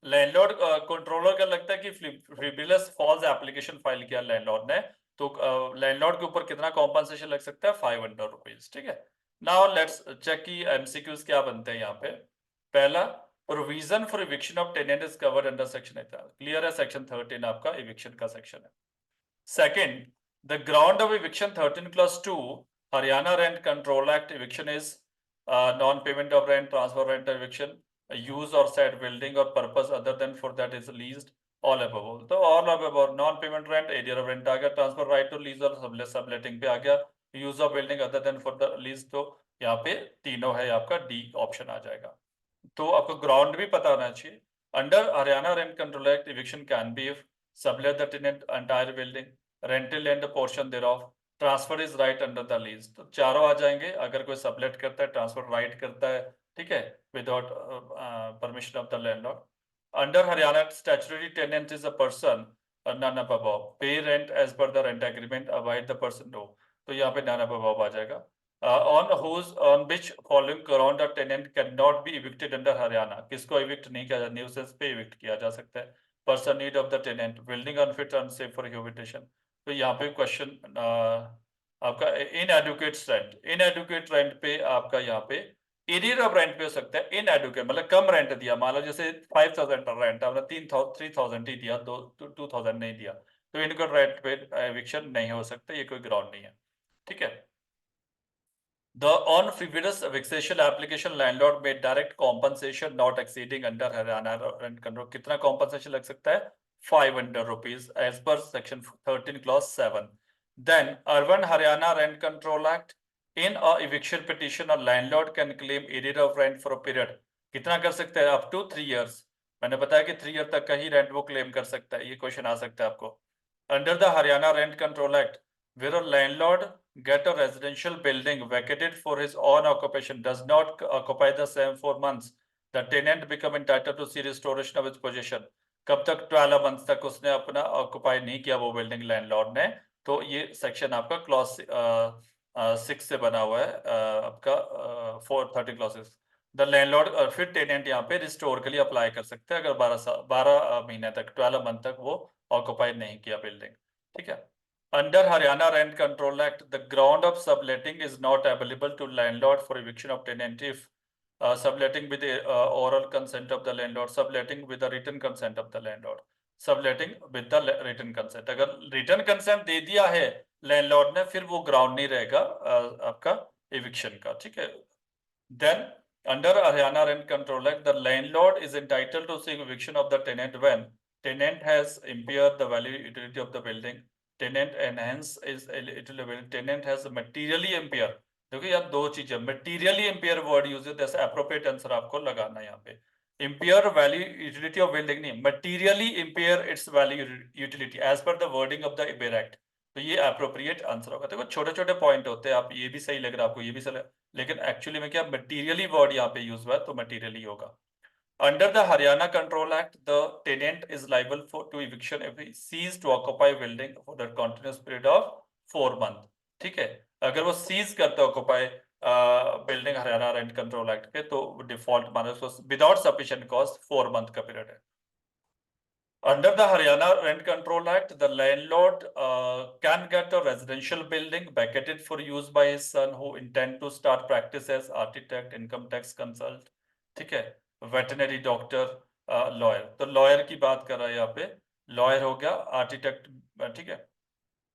लैंडलॉर्ड कंट्रोलर का लगता है कि फ्रिवलस फॉल्स एप्लीकेशन फाइल किया लैंडलॉर्ड ने, तो लैंडलॉर्ड के ऊपर कितना कॉम्पनसेशन लग सकता है, 500 रुपीज, ठीक है। नाउ लेट्स चेक की एमसीक्यूज क्या बनते हैं यहाँ पे। पहला, provision for eviction of tenant is covered under section 18, clear है, सेक्शन 13 आपका इविक्शन का सेक्शन है। Second, the ground of eviction 13 clause 2 Haryana rent control act eviction is non payment of rent, transfer rent, eviction, use or said building or purpose other than for that is leased, all above। तो all above, non payment rent, area of rent आ गया, ट्रांसफर राइट टू लीज और सबलेटिंग पे आ गया, use of building other than for the lease, तो यहाँ पे तीनों है, आपका डी ऑप्शन आ जाएगा। तो आपको ग्राउंड भी पता होना चाहिए। Under Haryana rent control act eviction can be if sublet the tenant entire building, rental and portion there of, transfer is right under the lease, तो चारों आ जाएंगे। अगर कोई सबलेट करता है, ट्रांसफर राइट करता है, ठीक है, without permission of the landlord. Under Haryana statutory tenant is a person none up above, pay rent as per the rent agreement, avoid the person no, तो यहाँ पे none up above आ जाएगा। on which following ground a tenant cannot be evicted under Haryana, किसको evict नहीं किया जा, न्यूसेंस पे evict किया जा सकता है, person need of the tenant, building unfit unsafe for habitation, तो यहाँ पे क्वेश्चन आपका इनएडुकेट रेंट पे आपका यहाँ पे एरियर ऑफ रेंट पे हो सकता है, इनएडुकेट मतलब कम रेंट दिया, मान लो जैसे 5000 रेंट आपने 3000 ही दिया, 2000 नहीं दिया, तो इनका रेंट पे एविक्शन नहीं हो सकता, ये कोई ग्राउंड नहीं है, ठीक है। The on frivolous vexation application landlord made direct compensation not exceeding under Haryana rent control, कितना compensation लग सकता है, 500 rupees as per section 13 clause 7। Then urban Haryana rent control act, in a eviction petition a landlord can claim arrear of rent for a period, कितना कर सकते हैं, up to 3 years। मैंने बताया कि 3 year तक का ही रेंट वो क्लेम कर सकता है, ये क्वेश्चन आ सकता है आपको। Under the Haryana rent control act, where a landlord get a residential building vacated for his own occupation, does not occupy the same for months, the tenant become entitled to see restoration of its possession। कब तक, 12 months तक उसने अपना ऑक्युपाई नहीं किया वो बिल्डिंग लैंडलॉर्ड ने, तो ये सेक्शन आपका क्लॉज 6 से बना हुआ है, आपका 430 क्लॉसेस। द लैंडलॉर्ड फिर टेनेंट यहाँ पे रिस्टोर के लिए अप्लाई कर सकते हैं अगर 12 महीने तक, 12 मंथ तक वो ऑक्युपाई नहीं किया बिल्डिंग, ठीक है। Under Haryana Rent Control Act, the ground of subletting is not available to landlord for eviction of tenant if subletting with oral consent of the landlord, subletting with the written consent of the landlord, subletting with the written consent। अगर written consent दे दिया है लैंडलॉर्ड ने, फिर वो ग्राउंड नहीं रहेगा आपका eviction का, ठीक है। Then under Haryana Rent Control Act, the landlord is entitled to seek eviction of the tenant when tenant has impaired the value utility of the building, tenant enhance is utility, tenant has materially impaired। देखो यार दो चीजें, materially impaired वर्ड यूज है, जैसे appropriate आंसर आपको लगाना है यहाँ पे। Impair value utility of building नहीं, materially impair its value utility as per the wording of the Iber Act, तो ये appropriate आंसर होगा। देखो छोटे छोटे पॉइंट होते हैं, आप ये भी सही लग रहा है आपको, ये भी सही, लेकिन एक्चुअली में क्या मटेरियली वर्ड यहाँ पे यूज हुआ है, तो मटेरियली होगा। Under the Haryana control act, the tenant is liable for to eviction if he cease to occupy building for the continuous period of 4 month, ठीक है। अगर वो सीज करते occupy building Haryana rent control act के, तो डिफॉल्ट माने उसको विदाउट सफिशिएंट कॉस्ट 4 मंथ का पीरियड है। Under the Haryana Rent Control Act, the landlord can get a residential building vacated for use by his son who intend to start practice as architect, income tax consult, ठीक है, veterinary doctor, lawyer। तो lawyer की बात कर रहा है यहाँ पे, lawyer हो गया, architect, ठीक है,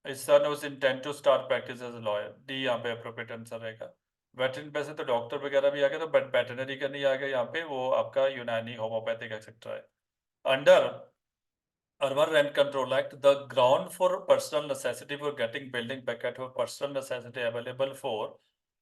his son who intend to start practice as a lawyer, D यहाँ पे appropriate आंसर रहेगा। वेटरनरी वैसे तो डॉक्टर वगैरह भी आ गया, तो बट वेटरनरी का नहीं आ गया यहाँ पे, वो आपका यूनानी होम्योपैथिक एक्सेट्रा है। Under Urban Rent Control Act, the ground for personal necessity for getting building bracket for personal necessity available for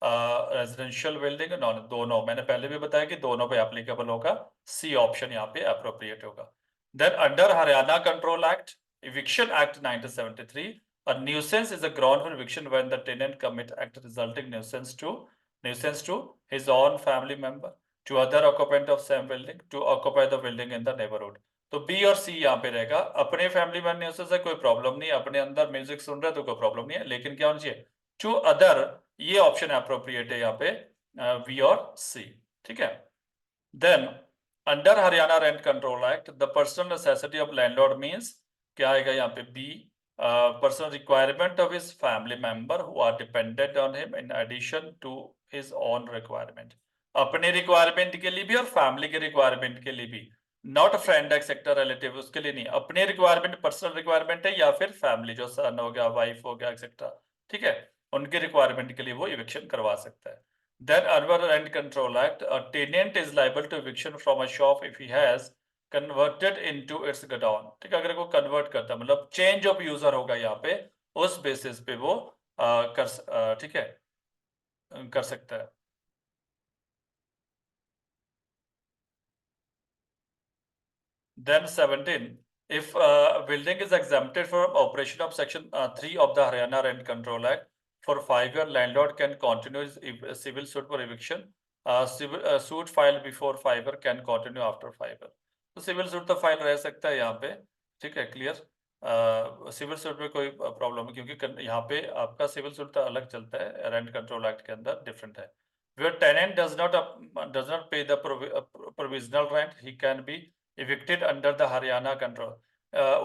residential building non, दोनों मैंने पहले भी बताया कि दोनों पे एप्लीकेबल होगा, सी ऑप्शन यहाँ पे अप्रोप्रिएट होगा। Then under Haryana control act, eviction act 1973, a nuisance is a ground for eviction when the tenant commit act resulting nuisance to his own family member, to other occupant of same building, to occupy the building in the neighborhood। तो बी और सी यहाँ पे रहेगा। अपने फैमिली में न्यूसेंस है कोई प्रॉब्लम नहीं, अपने अंदर म्यूजिक सुन रहे तो कोई प्रॉब्लम नहीं है, लेकिन क्या होना चाहिए, टू अदर, ये ऑप्शन अप्रोप्रिएट है यहाँ पे, बी और सी। ठीक है। Then under Haryana rent control act, the personal necessity of landlord means क्या आएगा यहाँ पे, B, personal requirement of his family member who are dependent on him in addition to his own requirement. अपने रिक्वायरमेंट के लिए भी और फैमिली के रिक्वायरमेंट के लिए भी, नॉट फ्रेंड एक्सेट्रा रिलेटिव, उसके लिए नहीं, अपने रिक्वायरमेंट पर्सनल रिक्वायरमेंट है या फिर फैमिली, जो सन हो गया, वाइफ हो गया, एक्सेट्रा, ठीक है, उनके रिक्वायरमेंट के लिए वो इविक्शन करवा सकता है। Then Urban Rent Control Act, a tenant is liable to eviction from a shop if he has converted into its godown। ठीक है, अगर वो कन्वर्ट करता है, मतलब चेंज ऑफ यूजर होगा यहाँ पे, उस बेसिस पे वो ठीक है, कर सकता है। Then 17, if a building is exempted from operation of section 3 of the Haryana Rent Control Act, for 5 year landlord can continue his civil suit for eviction। suit filed before 5 year can continue after 5 year। तो सिविल सूट तो फाइल रह सकता है यहाँ पे, ठीक है, क्लियर। सिविल सूट में कोई प्रॉब्लम है, क्योंकि यहाँ पे आपका सिविल सूट तो अलग चलता है, रेंट कंट्रोल एक्ट के अंदर डिफरेंट है। Where tenant does not pay the provisional rent, he can be evicted under the Haryana control.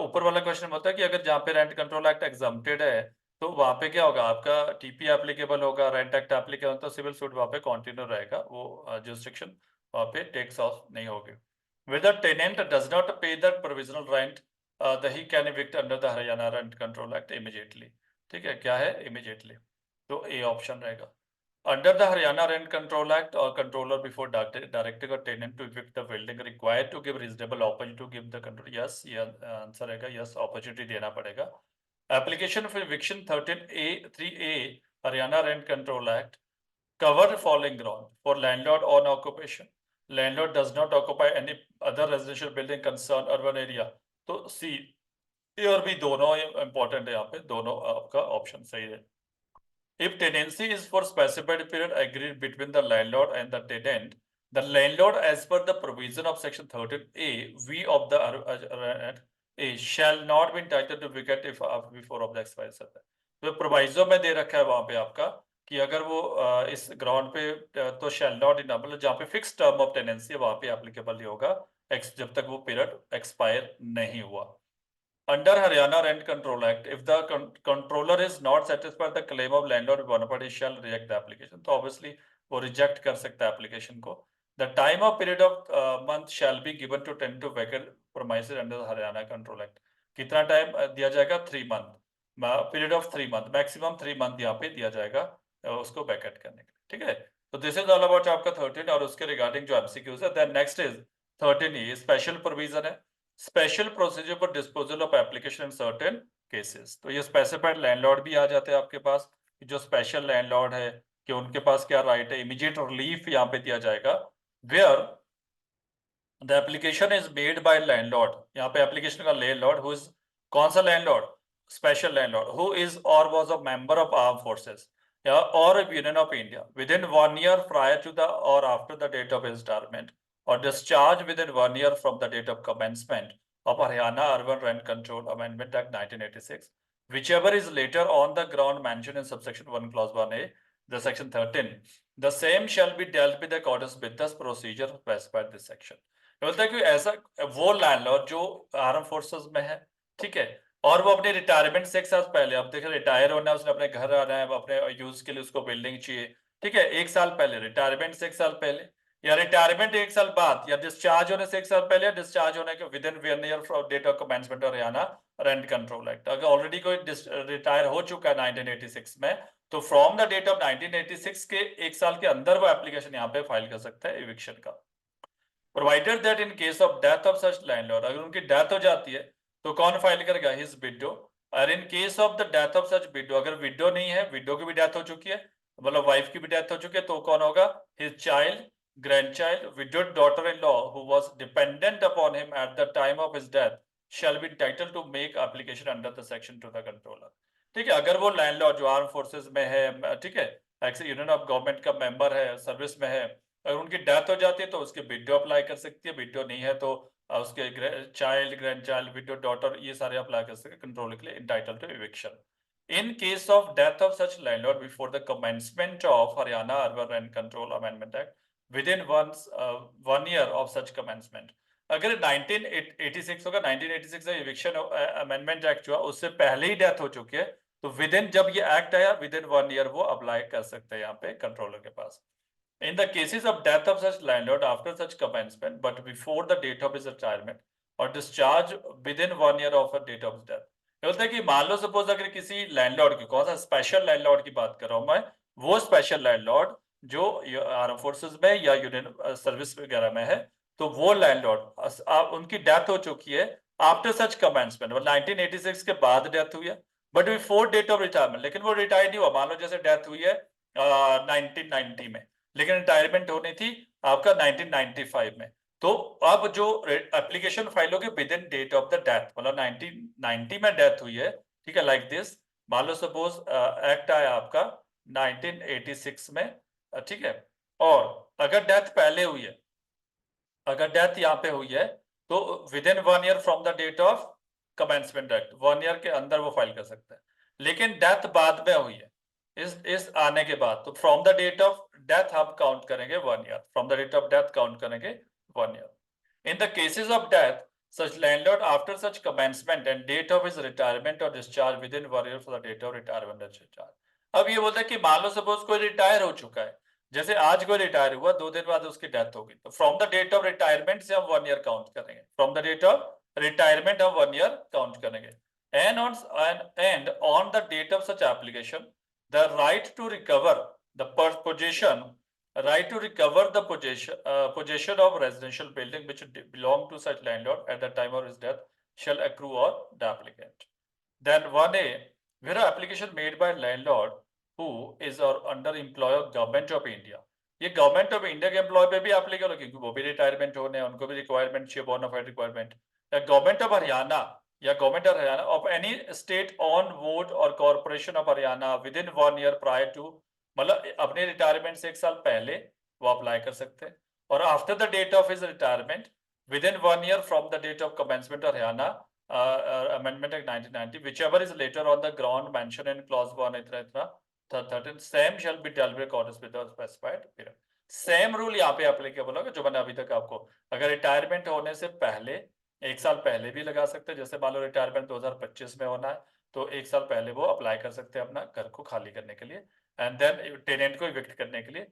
ऊपर वाला क्वेश्चन होता है कि अगर जहाँ पे रेंट कंट्रोल एक्ट एग्जम्प्टेड है, तो वहां पे क्या होगा, आपका टीपी एप्लीकेबल होगा, रेंट एक्ट एप्लीकेबल, तो सिविल सूट वहां पे कंटिन्यू रहेगा, वो जुरिस्डिक्शन वहां पे टेक्स ऑफ नहीं होगी। Whether tenant does not pay the provisional rent, he can evict under the Haryana rent control act immediately। ठीक है, क्या है immediately, तो ए ऑप्शन रहेगा। Under the Haryana Rent Control Act, or controller before directing a tenant to evict the building required to give reasonable opportunity to give the control। Yes, ये आंसर रहेगा, yes, opportunity देना पड़ेगा। Application for eviction 13A 3A Haryana Rent Control Act cover following ground for landlord on occupation। Landlord does not occupy any other residential building concern urban area। तो C, A और B दोनों important है, यहाँ पे दोनों आपका ऑप्शन सही है। If tenancy is for specified period agreed between the landlord and the tenant, the landlord, as per the provision of section 13A V of the A, shall not be entitled to vacate if before of the expiry। तो प्रोवाइजो में दे रखा है वहां पे आपका कि अगर वो इस ग्राउंड पे तो शैल नॉट इन, मतलब जहाँ पे फिक्स टर्म ऑफ टेनेंसी है वहां पे एप्लीकेबल नहीं होगा जब तक वो पीरियड एक्सपायर नहीं हुआ। Under Haryana Rent Control Act, if the controller is not satisfied the claim of landlord, one party shall reject the application। तो obviously वो reject कर सकता है application को। The time of period of month shall be given to tenant to vacate premises under the Haryana Control Act। कितना टाइम दिया जाएगा, 3 month, period of 3 month, maximum 3 month यहाँ पे दिया जाएगा उसको वैकेट करने के लिए। ठीक है, तो दिस इज ऑल अबाउट आपका 13 और उसके रिगार्डिंग जो एमसीक्यूज है। देन नेक्स्ट इज 13 ये स्पेशल प्रोविजन है, special procedure for disposal of application in certain cases. तो ये स्पेसिफाइड लैंडलॉर्ड भी आ जाते हैं आपके पास, जो स्पेशल लैंडलॉर्ड है कि उनके पास क्या राइट है, इमीडिएट रिलीफ यहाँ पे दिया जाएगा। Where the application is made by landlord, यहाँ पे एप्लीकेशन का लैंडलॉर्ड हु इज, कौन सा landlord, special landlord who is or was a member of arm forces या or union of India within 1 year prior to the or after the date of his retirement or discharged within 1 year from the date of commencement of Haryana Urban Rent Control Amendment Act 1986, whichever is later on the ground mentioned in subsection 1 clause 1A, the section 13, the same shall be dealt with accordance with the procedure specified this section। बोलता है कि ऐसा वो लैंडलॉर्ड जो आर्म फोर्सेस में है, ठीक है, और वो अपने रिटायरमेंट से 1 साल पहले, अब देखिए रिटायर होना है, उसने अपने घर आना है, अपने यूज के लिए उसको बिल्डिंग चाहिए, ठीक है, 1 साल पहले रिटायरमेंट से 1 साल पहले, या रिटायरमेंट 1 साल बाद, या डिस्चार्ज होने से 1 साल पहले, या डिस्चार्ज होने के within 1 year from date of commencement of Haryana rent control act. अगर ऑलरेडी कोई रिटायर हो चुका है 1986 में, तो फ्रॉम द डेट ऑफ 1986 के 1 साल के अंदर वो एप्लीकेशन यहाँ पे फाइल कर सकता है इविक्शन का। Provided that in case of death of such landlord, अगर उनकी डेथ हो जाती है तो कौन फाइल करेगा? His widow. Or in case of the death of such widow, अगर विडो नहीं है, विडो की भी डेथ हो चुकी है, मतलब वाइफ की भी डेथ हो चुकी है, तो कौन होगा? His child, grandchild, widowed daughter-in-law who was dependent upon him at the time of his death shall be entitled to make application under the section to the controller। ठीक है, अगर वो लैंडलॉर्ड जो आर्म फोर्सेस में है, ठीक है, एक्स यूनियन ऑफ गवर्नमेंट का मेंबर है, सर्विस में है, अगर उनकी डेथ हो जाती है तो उसके विडो अप्लाई कर सकती है, विडो नहीं है तो उसके child, grand child, widow, daughter, ये सारे अप्लाई कर सकते हैं कंट्रोल के लिए, entitled to eviction. In case of death of such landlord before the commencement of Haryana Urban Rent Control Amendment Act, within 1 year of such commencement, अगर 1986 होगा, 1986 में इविक्शन अमेंडमेंट एक्ट हुआ, उससे पहले ही डेथ हो चुकी है, तो विद इन, जब ये एक्ट आया, विद इन 1 ईयर वो अप्लाई कर सकते हैं यहाँ पे कंट्रोलर के पास। In the cases of death of such landlord after such commencement, but before the date of his retirement or discharge within 1 year of a date of his death, बोलता है कि मान लो सपोज अगर किसी लैंडलॉर्ड की, कौन सा स्पेशल लैंडलॉर्ड की बात कर रहा हूं मैं, वो स्पेशल लैंडलॉर्ड जो आर्म फोर्सेस में या यूनियन सर्विस वगैरह में है, तो वो लैंडलॉर्ड उनकी डेथ हो चुकी है आफ्टर सच कमेंसमेंट, 1986 के बाद डेथ हुई है, but before date of retirement, लेकिन वो रिटायर नहीं हुआ। मान लो जैसे डेथ हुई है 1990 में, लेकिन रिटायरमेंट होनी थी आपका 1995 में, तो अब जो एप्लीकेशन फाइल होगी within date of the death, मतलब 1990 में डेथ हुई है, ठीक है, लाइक दिस, मान लो सपोज एक्ट आया आपका 1986 में, ठीक है, और अगर डेथ पहले हुई है, अगर डेथ यहाँ पे हुई है, तो within 1 year from the date of commencement act, 1 year के अंदर वो फाइल कर सकते हैं। लेकिन डेथ बाद में हुई है, इस आने के बाद, तो from the date of death हम काउंट करेंगे 1 year, from the date of death count करेंगे 1 year. In the cases of death such landlord after such commencement and date of his retirement or discharge within 1 year for the date of retirement and discharge। अब ये बोलता है कि मान लो सपोज कोई रिटायर हो चुका है, जैसे आज कोई रिटायर हुआ, 2 दिन बाद उसकी डेथ होगी, तो from the date of retirement से हम 1 ईयर काउंट करेंगे, from the date of retirement हम 1 ईयर काउंट करेंगे। And on the date of such application, the right to recover the possession, right to recover the possession of residential building which belong to such landlord at the time of his death shall accrue on the applicant। Then 1A, where an application made by landlord who is or under employ of government of India, ये गवर्नमेंट ऑफ इंडिया के एम्प्लॉय पे भी एप्लीकेबल है, क्योंकि वो भी रिटायरमेंट होने हैं, उनको भी रिक्वायरमेंट चाहिए, बोनाफाइड रिक्वायरमेंट, या गवर्नमेंट ऑफ हरियाणा या government of Haryana of any state on board or corporation of Haryana within 1 year prior to, मतलब अपने रिटायरमेंट से 1 साल पहले वो अप्लाई कर सकते हैं, और after the date of his retirement within 1 year from the date of commencement of Haryana amendment act 1990, whichever is later on the ground mentioned in clause 1 etc 13, same shall be dealt with accordance with the specified period। Same rule यहाँ पे एप्लीकेबल होगा जो मैंने अभी तक आपको, अगर रिटायरमेंट होने से पहले 1 साल पहले भी लगा सकते हैं, जैसे मान लो रिटायरमेंट 2025 में होना है, तो 1 साल पहले वो अप्लाई कर सकते हैं अपना घर को खाली करने के लिए, एंड देन टेनेंट को इविक्ट करने के लिए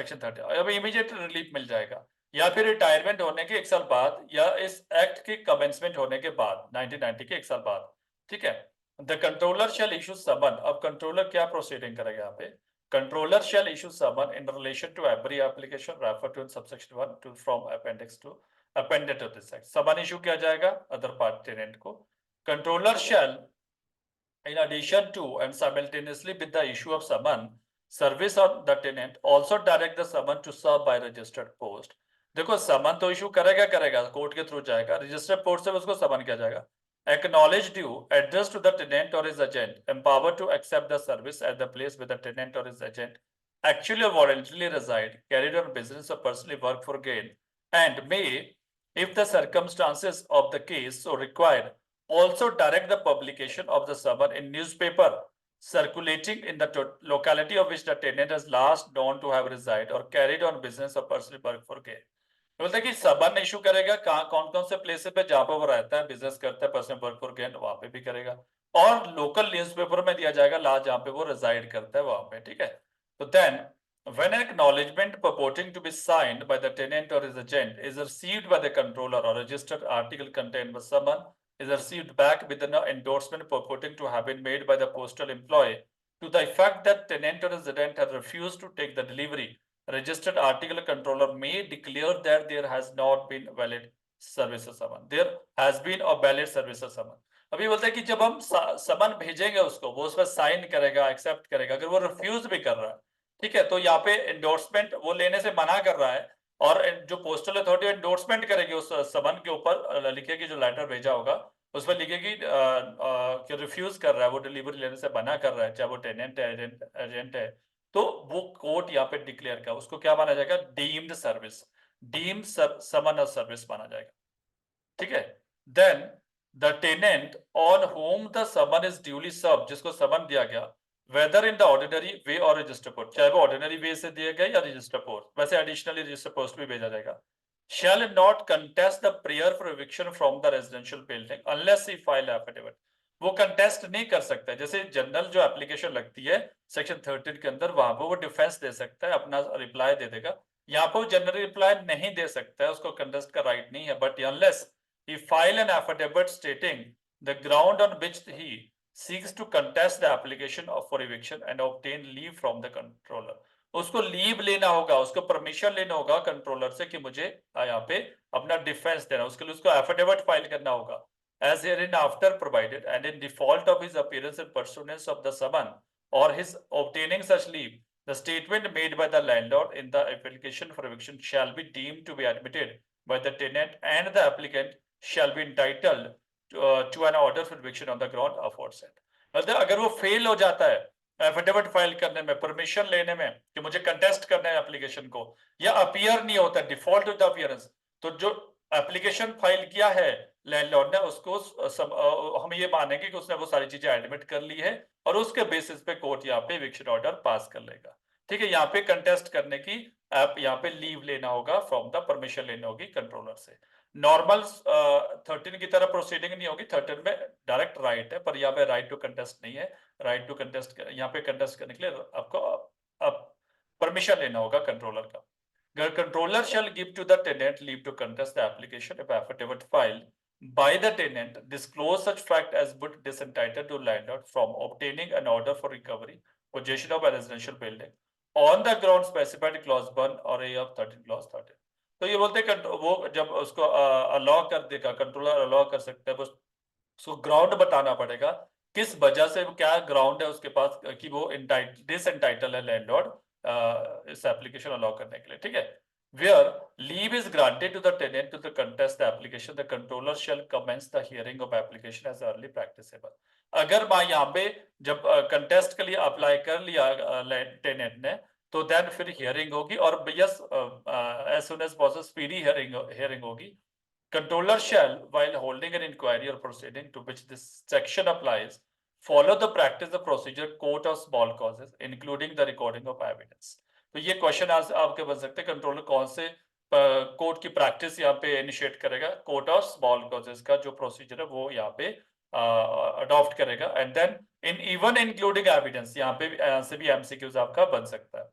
सेक्शन 30, अब इमीडिएट रिलीफ मिल जाएगा, या फिर रिटायरमेंट होने के 1 साल बाद, या इस एक्ट के कमेंसमेंट होने के बाद 1990 के 1 साल बाद, ठीक है। The controller shall issue summon, अब कंट्रोलर क्या प्रोसीडिंग करेगा यहाँ पे, controller shall issue summon in relation to every application refer to in subsection 1 to from appendix two appended to this act. Summon issue किया जाएगा अदर पार्टी टेनेंट को। Controller shall in addition to and simultaneously with the issue of summon service on the tenant also direct the summon to serve by registered post। देखो समन तो इशू करेगा कोर्ट के थ्रू जाएगा, रजिस्टर्ड पोस्ट से उसको समन किया जाएगा। Acknowledge due address to the tenant or his agent empowered to accept the service at the place where the tenant or his agent actually or voluntarily reside, carried on business or personally work for gain, and may, if the circumstances of the case so require, also direct the publication of the summon in newspaper circulating in the locality of which the tenant has last known to have reside or carried on business or personally work for gain। बोलते हैं कि सबन इशू करेगा कहाँ, कौन कौन से प्लेस पे जहाँ पे वो रहता है, बिजनेस करता है, पर्सनल वर्क फॉर गेन, वहां पे भी करेगा, और लोकल न्यूज़पेपर में दिया जाएगा लास्ट जहाँ पे वो रिजाइड करता है वहां पे, ठीक है। तो then when an acknowledgement purporting to be signed by the tenant or his agent is received by the controller or registered article contained by summon is received back with an endorsement purporting to have been made by the postal employee to the effect that tenant or resident has refused to take the delivery, registered article controller may declare that there has not been valid services summon. There has been a valid services summon. अभी बोलते हैं कि जब हम समन भेजेंगे उसको, वो उस पर साइन करेगा, एक्सेप्ट करेगा, अगर वो रिफ्यूज भी कर रहा है, ठीक है, तो यहाँ पे एंडोर्समेंट वो लेने से मना कर रहा है, और जो पोस्टल अथॉरिटी एंडोर्समेंट करेगी उस समन के ऊपर, लिखेगी जो लेटर भेजा होगा उस पर लिखेगी कि रिफ्यूज कर रहा है, वो डिलीवरी लेने से मना कर रहा है, चाहे वो टेनेंट है, एजेंट है, तो वो कोर्ट यहाँ पे डिक्लेयर का उसको क्या माना जाएगा, deemed service, deemed summon service माना जाएगा, ठीक है। Then the tenant on home the summon is duly serve, जिसको समन दिया गया, whether in the ordinary way or register post, चाहे वो ऑर्डिनरी वे से दिया गया या रजिस्टर पोस्ट, वैसे एडिशनली रजिस्टर पोस्ट भी भेजा जाएगा, shall not contest the prayer for eviction from the residential building unless he file affidavit. वो कंटेस्ट नहीं कर सकता है, जैसे जनरल जो एप्लीकेशन लगती है सेक्शन 13 के अंदर, वहां पर वो डिफेंस दे सकता है, अपना रिप्लाई दे देगा, यहाँ पर जनरल रिप्लाई नहीं दे सकता है, उसको कंटेस्ट का राइट नहीं है, but unless he file an affidavit stating the ground on which he seeks to contest the application for eviction and obtain leave from the controller. उसको लीव लेना होगा, उसको परमिशन लेना होगा कंट्रोलर से कि मुझे यहाँ पे अपना डिफेंस देना, उसके लिए उसको एफिडेविट फाइल करना होगा, as hereinafter provided, and in default of his appearance in pursuance of the summon or his obtaining such leave, the statement made by the landlord in the application for eviction shall be deemed to be admitted by the tenant, and the applicant shall be entitled to an order for eviction on the ground aforesaid. मतलब अगर वो फेल हो जाता है एफिडेविट फाइल करने में, परमिशन लेने में कि मुझे कंटेस्ट करना है एप्लीकेशन को, या अपीयर नहीं होता, डिफॉल्ट विद अपीयरेंस, तो जो एप्लीकेशन फाइल किया है लैंडलॉर्ड ने, उसको हम ये मानेंगे कि उसने वो सारी चीजें एडमिट कर ली है, और उसके बेसिस पे कोर्ट यहाँ पे इविक्शन ऑर्डर पास कर लेगा, ठीक है। यहाँ पे कंटेस्ट करने की यहाँ पे लीव लेना होगा फ्रॉम द, परमिशन लेनी होगी कंट्रोलर से। नॉर्मल 13 की तरह प्रोसीडिंग नहीं होगी, 13 में डायरेक्ट राइट है, पर यहाँ पे राइट टू कंटेस्ट नहीं है, राइट टू कंटेस्ट यहाँ पे कंटेस्ट करने के लिए आपको परमिशन लेना होगा कंट्रोलर का। The controller shall give to the tenant leave to contest the application if affidavit filed by the tenant disclose such fact as would disentitle to landlord from obtaining an order for recovery possession of a residential building on the ground specified in clause 1 or A of 13 clause 13. तो ये बोलते हैं वो जब उसको अलाउ कर देगा, कंट्रोलर अलाउ कर सकता है, बस उसको ग्राउंड बताना पड़ेगा, किस वजह से, क्या ग्राउंड है उसके पास कि वो डिसएंटाइटल है लैंडलॉर्ड इस एप्लीकेशन अलाउ करने के लिए, ठीक है। Where leave is granted to the tenant to the contest the application, the controller shall commence the hearing of application as early practicable. अगर यहाँ पे जब कंटेस्ट के लिए अप्लाई कर लिया टेनेंट ने, तो देन फिर हियरिंग होगी, और yes as soon as possible speedy hearing होगी। Controller shall, while holding an inquiry or proceeding to which this section applies, follow the practice of procedure court of small causes, including the recording of evidence. तो ये क्वेश्चन आज आपके बन सकते हैं, कंट्रोलर कौन से कोर्ट की प्रैक्टिस यहाँ पे इनिशिएट करेगा, कोर्ट ऑफ स्मॉल कॉजेस का जो प्रोसीजर है वो यहाँ पे अडॉप्ट करेगा, and then in even including evidence, यहाँ पे से भी एमसीक्यूज आपका बन सकता है।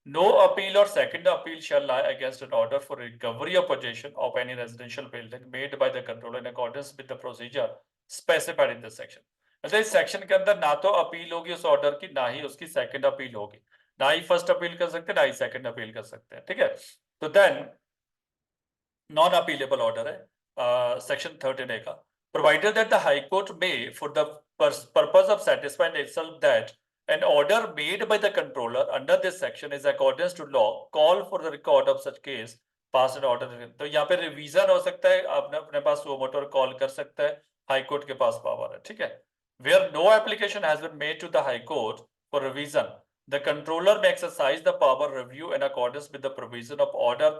No appeal or second appeal shall lie against an order for recovery of possession of any residential building made by the controller in accordance with the procedure specified in this section. मतलब इस सेक्शन के अंदर ना तो अपील होगी उस ऑर्डर की, ना ही उसकी सेकंड अपील होगी, ना ही फर्स्ट अपील कर सकते हैं, ना ही सेकंड अपील कर सकते हैं, ठीक है। तो देन नॉन अपीलेबल ऑर्डर है सेक्शन 13A का, provided that the high court may for the purpose of satisfying itself that an order made by the controller under this section is accordance to law call for the record of such case pass an order। तो यहाँ पे रिवीजन हो सकता है, आपने अपने पास वो मोटर कॉल कर सकता है, हाई कोर्ट के पास पावर है, ठीक है। Where no application has been made to the high court for revision, the controller may exercise the power review in accordance with the provision of order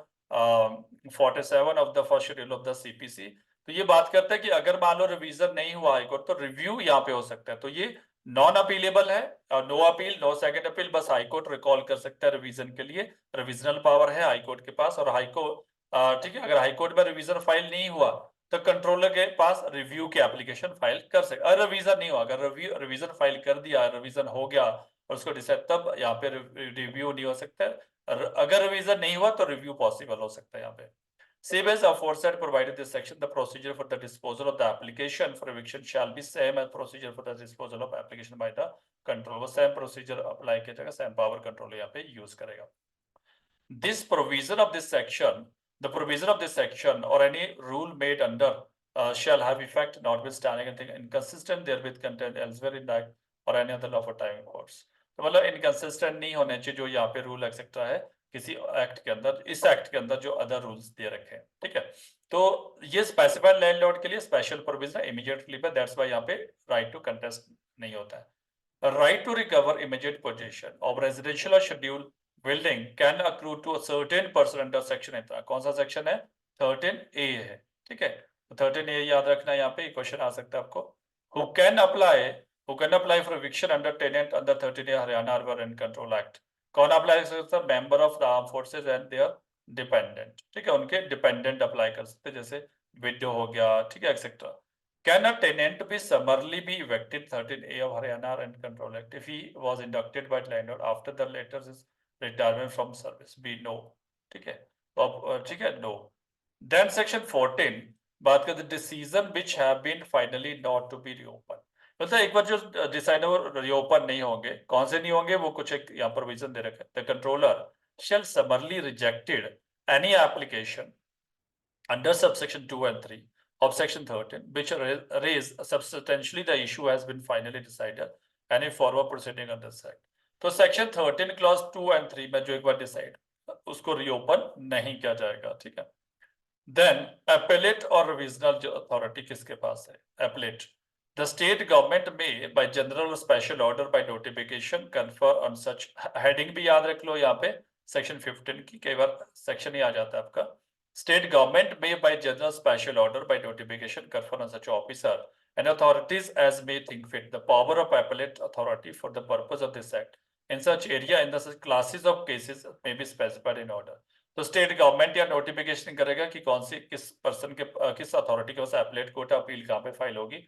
47 of the first schedule of the CPC। तो ये बात करता है कि अगर मान लो रिवीजन नहीं हुआ हाई कोर्ट, तो रिव्यू यहाँ पे हो सकता है, तो ये नॉन अपीलेबल है, और no appeal, no second appeal, बस हाई कोर्ट रिकॉल कर सकता है रिवीजन के लिए, रिविजनल पावर है हाई कोर्ट के पास, और हाई कोर्ट ठीक है, अगर हाई कोर्ट में रिवीजन फाइल नहीं हुआ तो कंट्रोलर के पास रिव्यू की एप्लीकेशन फाइल कर सकते, अगर रिवीजन नहीं हुआ, अगर रिवीजन फाइल कर दिया, रिवीजन हो गया और उसको डिसाइड, तब यहाँ पे रिव्यू नहीं हो सकता, अगर रिवीजन नहीं हुआ तो रिव्यू पॉसिबल हो सकता है यहाँ पे। Same as aforesaid provided this section, the procedure for the disposal of the application for eviction shall be same as procedure for the disposal of application by the controller। same procedure apply किया जाएगा, same power controller यहाँ पे use करेगा। This provision of this section The provision of this section or any rule made under shall have effect notwithstanding anything inconsistent therewith contained elsewhere in the act or any other law for time courts. तो मतलब इनकंसिस्टेंट नहीं होने चाहिए जो यहाँ पे रूल एक्सेट्रा है किसी एक्ट के अंदर, इस एक्ट के अंदर जो अदर रूल्स दे रखे हैं, ठीक है। तो ये स्पेसिफाइड लैंडलॉर्ड के लिए स्पेशल प्रोविजन इमीडिएटली पे, दैट्स व्हाई यहाँ पे राइट टू कंटेस्ट नहीं होता है। Right to recover immediate position of residential or schedule building can accrue to a certain person under section इतना। कौन सा सेक्शन है? 13A है, ठीक है। तो 13A याद रखना, यहाँ पे क्वेश्चन आ सकता है आपको। Who can apply for eviction under tenant under 13A Haryana urban rent control act. कौन अप्लाई कर सकता है? Member of the armed forces and their dependent, ठीक है, उनके डिपेंडेंट अप्लाई कर सकते हैं, जैसे विडो हो गया, ठीक है, etcetera. Can a tenant be summarily be evicted 13A of Haryana Rent Control Act if he was inducted by landlord after the latter's retirement from service? B no, ठीक है। तो अब ठीक है, no. Then section 14 बात करते decision which have been finally not to be reopened। मतलब एक बार जो डिसाइड वो रिओपन नहीं होंगे, कौन से नहीं होंगे वो कुछ एक यहाँ प्रोविजन दे रखा है। The controller shall summarily rejected any application under subsection 2 and 3 of section 13 which raise substantially the issue has been finally decided and a forward proceeding under this act। तो सेक्शन 13 क्लॉज 2 and 3 में जो एक बार डिसाइड, उसको रीओपन नहीं किया जाएगा, ठीक है। देन एपेलेट और रिविजनल अथॉरिटी किसके पास है? एपेलेट द स्टेट गवर्नमेंट में बाय जनरल और special order by notification confer on such. Heading भी याद रख लो यहाँ पे सेक्शन 15 की, कई बार सेक्शन ही आ जाता है आपका। State government may by general special order by notification confer on such officer and authorities as may think fit the power of appellate authority for the purpose of this act in such area in the such classes of cases may be specified in order। तो स्टेट गवर्नमेंट या नोटिफिकेशन करेगा कि कौन सी किस पर्सन के किस अथॉरिटी के पास एपलेट कोर्ट अपील कहाँ पे फाइल होगी।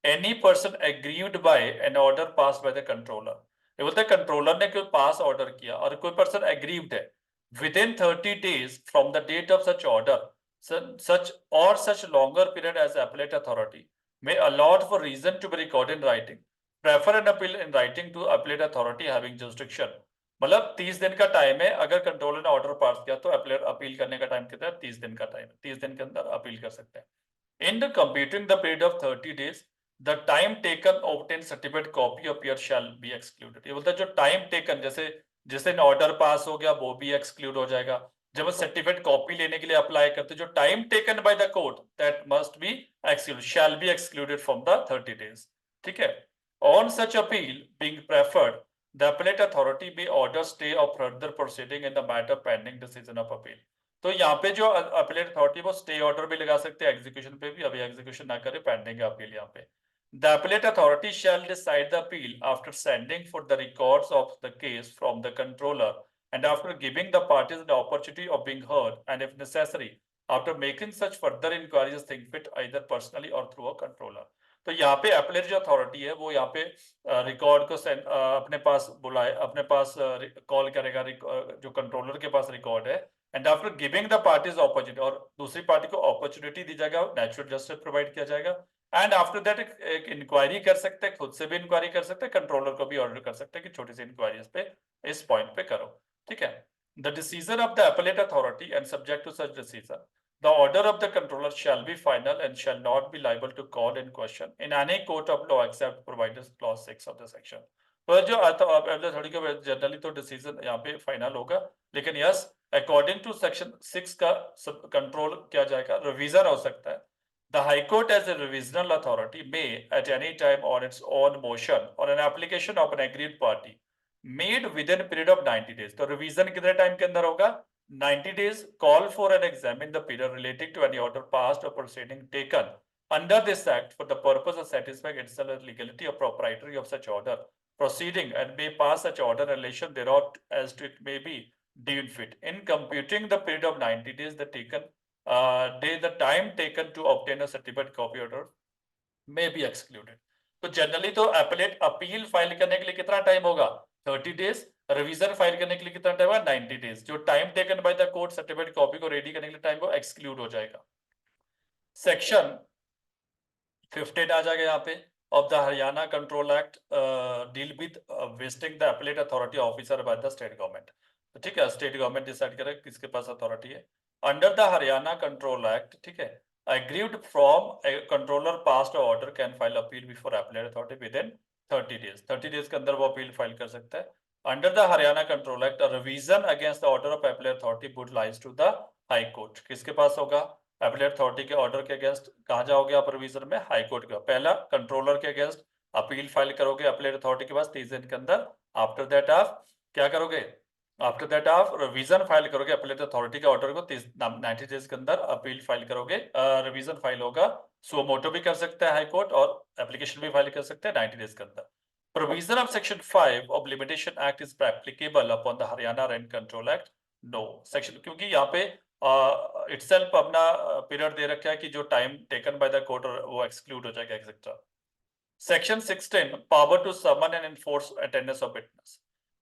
Any person aggrieved by an order pass by the controller. ये बोलते हैं कंट्रोलर ने कोई पास ऑर्डर किया और कोई पर्सन एग्रीव्ड है within 30 days from the date of such order, such longer period as appellate authority may allot for reason to be recorded in writing, prefer an appeal in writing to appellate authority having jurisdiction। मतलब 30 दिन का टाइम है, अगर कंट्रोलर ने ऑर्डर पास किया तो अपील करने का टाइम कितना है? 30 दिन का टाइम है, 30 दिन के अंदर अपील कर सकते हैं। In the computing the period of 30 days the time taken obtain certificate copy of your shall be excluded। ये बोलता है जो टाइम टेकन, जैसे जिस दिन ऑर्डर पास हो गया वो भी एक्सक्लूड हो जाएगा। जब सर्टिफिकेट कॉपी लेने के लिए अप्लाई करते जो time taken by the court that must be excluded, shall be excluded from the 30 days, ठीक है। On such appeal being preferred the appellate authority be order stay of further proceeding in the matter pending decision of appeal. तो यहाँ पे जो अपीलेट अथॉरिटी वो स्टे ऑर्डर भी लगा सकते हैं, एग्जीक्यूशन पे भी, अभी एग्जीक्यूशन ना करे, पेंडिंग अपील यहाँ पे। The appellate authority shall decide the appeal after sending for the records of the case from the controller and after giving the parties the opportunity of being heard and if necessary after making such further inquiries think fit either personally or through a controller। तो यहाँ पे appellate जो अथॉरिटी है वो यहाँ पे रिकॉर्ड को अपने पास बुलाए, अपने पास कॉल करेगा जो कंट्रोलर के पास रिकॉर्ड है, and after giving the parties opportunity, और दूसरी पार्टी को अपॉर्चुनिटी दी जाएगा, नेचुरल जस्टिस प्रोवाइड किया जाएगा, एंड आफ्टर दैट एक इंक्वायरी कर सकते हैं, खुद से भी इंक्वायरी कर सकते हैं, कंट्रोलर को भी ऑर्डर कर सकते हैं कि छोटी सी इंक्वायरीज पे इस पॉइंट पे करो, ठीक है। The decision of the appellate authority and subject to such decision the order of the controller shall be final and shall not be liable to call in question in any court of law except provided clause 6 of the section। तो जो अथॉरिटी का जनरली तो डिसीजन यहाँ पे फाइनल होगा, लेकिन यस अकॉर्डिंग टू सेक्शन 6 का कंट्रोल किया जाएगा, रिवीजन हो सकता है। The High Court as a revisional authority may at any time on its own motion or an application of an aggrieved party made within a period of 90 days। तो रिवीजन कितने टाइम के अंदर होगा? 90 days। Call for and examine the period relating to any order passed or proceeding taken under this act for the purpose of satisfying itself the legality or propriety of such order proceeding and may pass such order in relation thereof as to it may be deemed fit। In computing the period of 90 days the time taken to obtain a certificate copy order may be excluded। तो जनरली तो एपलेट अपील फाइल करने के लिए कितना टाइम होगा? 30 days। रिवीजन फाइल करने के लिए कितना टाइम होगा? 90 days। जो time taken by the court certificate copy को रेडी करने के लिए टाइम वो एक्सक्लूड हो जाएगा। सेक्शन 15 आ जाएगा यहाँ पे of the Haryana Control Act deal with vesting the appellate authority officer by the state government। तो ठीक है, स्टेट गवर्नमेंट डिसाइड करे किसके पास अथॉरिटी है। Under the Haryana control act, ठीक है, aggrieved from a controller passed order can file appeal before appellate authority within 30 days. 30 days के अंदर वो अपील फाइल कर सकता है. Under the Haryana Control Act, a revision against the order of appellate authority would lies to the High Court. किसके पास होगा? appellate authority के ऑर्डर के अगेंस्ट कहाँ जाओगे आप रिवीजन में? हाई कोर्ट का. पहला कंट्रोलर के अगेंस्ट अपील फाइल करोगे appellate authority के पास 30 दिन के अंदर. आफ्टर दैट आप क्या करोगे? आफ्टर दैट आप रिवीजन फाइल करोगे अपीलेट अथॉरिटी के ऑर्डर को 90 डेज के अंदर अपील फाइल करोगे. रिवीजन फाइल होगा. सो मोटो भी कर सकते हैं हाई कोर्ट और एप्लीकेशन भी फाइल कर सकते हैं 90 डेज के अंदर. Provision of section 5 of limitation act is applicable upon the Haryana rent control act. No section, क्योंकि यहाँ पे इटसेल्फ अपना पीरियड दे रखा है कि जो time taken by the court वो एक्सक्लूड हो जाएगा etcetera. Section 16 power to summon and enforce attendance of witness.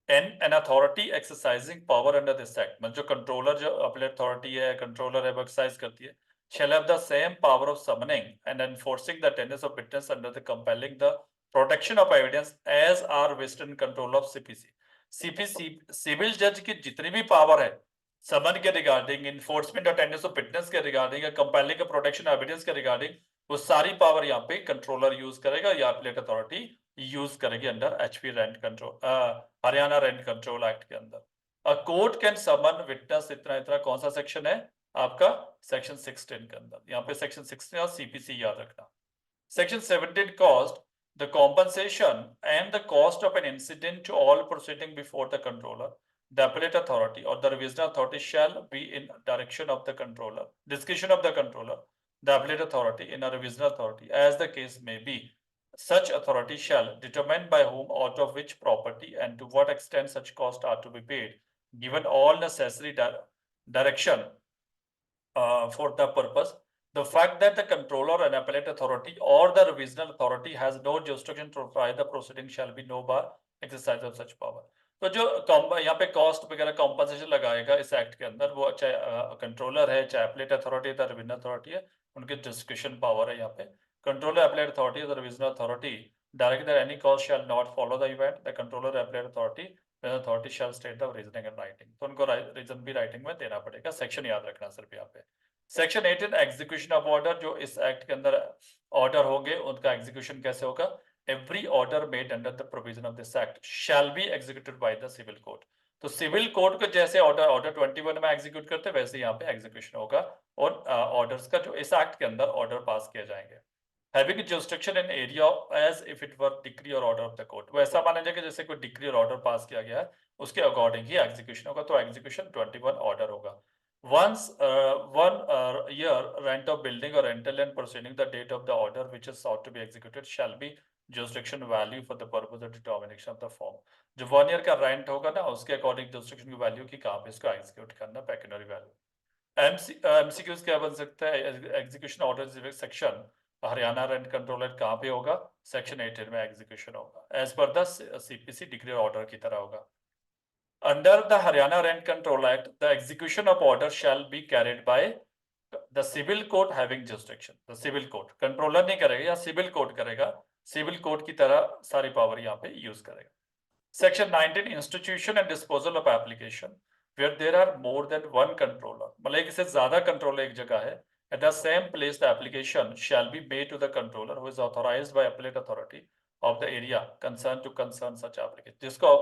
an authority exercising power under this act, मतलब जो कंट्रोलर जो appellate authority है, कंट्रोलर है, वो एक्सरसाइज करती है, shall have the same power of summoning and enforcing the attendance of witness under the compelling the protection of evidence as are vested in control of CPC. CPC civil जज की जितनी भी पावर है समन के regarding, enforcement attendance of witness के रिगार्डिंग या कंपेलिंग प्रोटेक्शन एविडेंस के रिगार्डिंग, वो सारी पावर यहाँ पे कंट्रोलर यूज करेगा या appellate authority यूज करेगी under HP rent control Haryana rent control act के अंदर. A court can summon witness इतना इतना, कौन सा सेक्शन है आपका? सेक्शन 16 के अंदर. यहाँ पे सेक्शन 16 और सीपीसी याद रखना. Section 17 cost the compensation and the cost of an incident to all proceeding before the controller, the appellate authority or the revisional authority shall be in direction of the controller, discretion of the controller, the appellate authority in a revisional authority as the case may be. Such authority shall determine by whom, out of which property, and to what extent such costs are to be paid, given all necessary direction for the purpose. The fact that the controller and appellate authority or the revisional authority has no jurisdiction to try the proceeding shall be no bar exercise of such power. तो जो यहाँ पे कॉस्ट वगैरह कॉम्पनसेशन लगाएगा इस एक्ट के अंदर, वो चाहे कंट्रोलर है, चाहे appellate authority है, रिविजनल अथॉरिटी है, उनके डिस्क्रिप्शन पावर है यहाँ पे. Controller, appellate authority, the revisional authority direct that any cause shall not follow the event. The controller, appellate authority, the authority shall state the reasoning in writing. तो उनको रीजन भी राइटिंग में देना पड़ेगा. सेक्शन याद रखना सिर्फ यहाँ पे. सेक्शन 18 एग्जीक्यूशन ऑफ ऑर्डर, जो इस एक्ट के अंदर ऑर्डर होंगे उनका एग्जीक्यूशन कैसे होगा? Every order made under the provision of this act shall be executed by the civil court. तो सिविल कोर्ट को जैसे ऑर्डर 21 में एग्जीक्यूट करते वैसे यहाँ पे एग्जीक्यूशन होगा और ऑर्डर्स का जो इस एक्ट के अंदर ऑर्डर पास किए जाएंगे. Having jurisdiction in area as if it were decree or order of the court. वैसा माना जाएगा जैसे कोई डिक्री और ऑर्डर पास किया गया है, उसके अकॉर्डिंग ही एग्जीक्यूशन होगा. तो एग्जीक्यूशन 21 ऑर्डर होगा. Once 1 year rent of building or rental land proceeding, the date of the order which is sought to be executed shall be jurisdiction value for the purpose of determination of the form. जो 1 year का रेंट होगा ना, उसके अकॉर्डिंग jurisdiction की वैल्यू की कहाँ पे इसको एग्जीक्यूट करना, पेक्यूनरी वैल्यू. एमसीक्यूज क्या बन सकता है? Execution order section Haryana rent control act कहाँ पे होगा? सेक्शन 18 में एग्जीक्यूशन होगा. As per the CPC decree order की तरह होगा. Under the Haryana rent control act the execution of order shall be carried by the civil court having jurisdiction. The civil court, controller नहीं करेगा या सिविल कोर्ट करेगा. सिविल कोर्ट की तरह सारी पावर यहाँ पे यूज करेगा. Section 19 institution and disposal of application where there are more than one controller, मतलब एक से ज्यादा कंट्रोलर एक जगह है. At the same place, the application shall be made to the controller who is authorized by appellate authority of the area concerned to concern such application. जिसको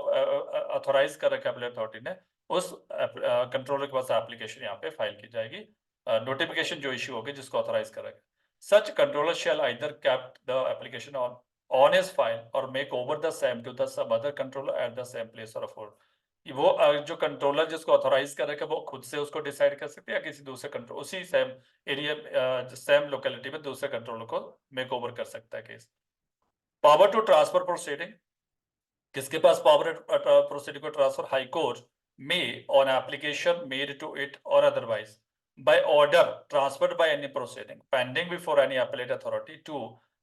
ऑथोराइज कर रखा है appellate authority ने, उस कंट्रोलर के पास एप्लीकेशन यहाँ पे फाइल की जाएगी. नोटिफिकेशन जो इश्यू होगी जिसको ऑथोराइज कर रखा है. Such controller shall either kept the application on his file or make over the same to the some other controller at the same place or afford. वो जो कंट्रोलर जिसको ऑथोराइज कर रखा है वो खुद से उसको डिसाइड कर सकते हैं या किसी दूसरे कंट्रोल उसी सेम एरिया सेम लोकेलिटी में दूसरे कंट्रोलर को मेक ओवर कर सकता है case. Power to transfer proceeding, किसके पास पावर प्रोसीडिंग को ट्रांसफर? हाई कोर्ट में on application made to it और otherwise by order transferred by any proceeding pending before any appellate authority to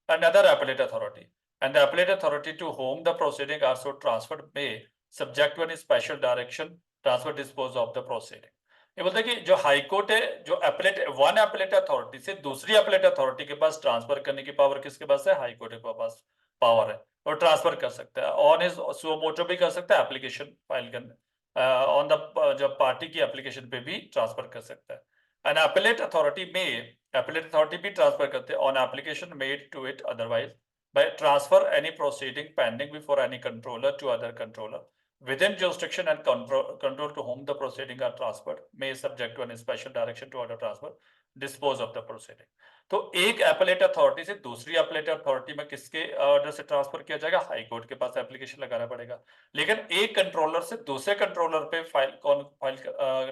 another appellate authority and the appellate authority to whom the proceeding are so transferred may subject to any special direction transfer dispose of the proceeding. ये बोलते हैं कि जो हाई कोर्ट है, जो appellate वन appellate authority से दूसरी appellate authority के पास ट्रांसफर करने की पावर किसके पास है? हाई कोर्ट के पास पावर है और ट्रांसफर कर सकता है. ऑन हिज सो मोटो भी कर सकता है, एप्लीकेशन फाइल करने ऑन द जब पार्टी की एप्लीकेशन पे भी ट्रांसफर कर सकता है. एन appellate authority भी ट्रांसफर करते हैं on application made to it otherwise by transfer any proceeding pending before any controller to other controller within jurisdiction and control to whom the proceeding are transferred may subject to any special direction to order transfer dispose of the proceeding. तो एक एपलेट अथॉरिटी से दूसरी एपलेट अथॉरिटी में किसके ऑर्डर से ट्रांसफर किया जाएगा? हाई कोर्ट के पास एप्लीकेशन लगाना पड़ेगा। लेकिन एक कंट्रोलर से दूसरे कंट्रोलर पे कौन फाइल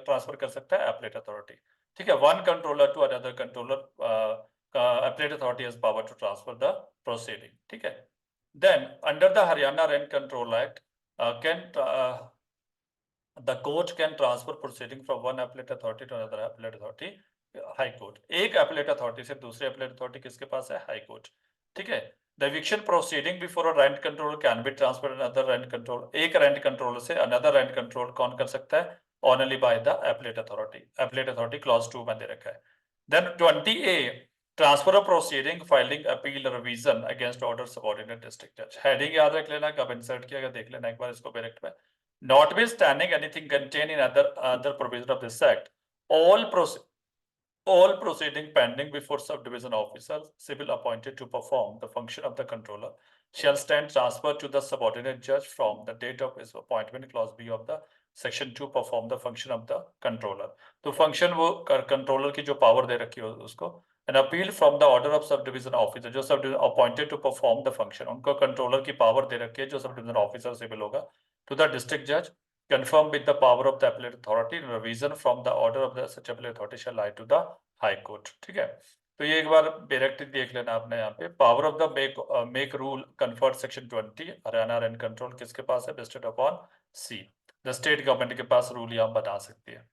ट्रांसफर कर सकता है? Appellate authority. ठीक है, one controller to another controller appellate authority has power to transfer the proceeding. ठीक है, then under the Haryana Rent Control Act the court can transfer proceeding from one appellate authority to another appellate authority, high court. एक appellate authority से दूसरे appellate authority किसके पास है? high court. ठीक है, the eviction proceeding before a rent controller can be transferred to another rent controller. एक rent controller से another rent controller कौन कर सकता है? only by the appellate authority. appellate authority clause 2 में दे रखा है। then 20A transfer of proceeding filing appeal revision against order subordinate district जज। हेडिंग याद रख लेना, कब इंसर्ट किया देख लेना एक बार इसको डायरेक्ट में। Notwithstanding anything contain in other provision of this act all proceeding pending before subdivision officer civil appointed to perform the function of the controller shall stand transferred to the subordinate judge from the date of his appointment, clause B of the section 2 perform the function of the controller। तो function वो controller की जो power दे रखी हो उसको an appeal from the order of subdivision officer, जो subdivision appointed to perform the function, उनको controller की power दे रखी है जो subdivision officer civil होगा, to the district judge confirm with the power of the appellate authority revision from the order of the such appellate authority shall lie to the high court। ठीक है, तो ये एक बार डायरेक्ट देख लेना आपने यहाँ पे। Power of the make rule conferred section 20 Haryana rent control किसके पास है? Vested upon C, the state government के पास रूल यहाँ बना सकती है।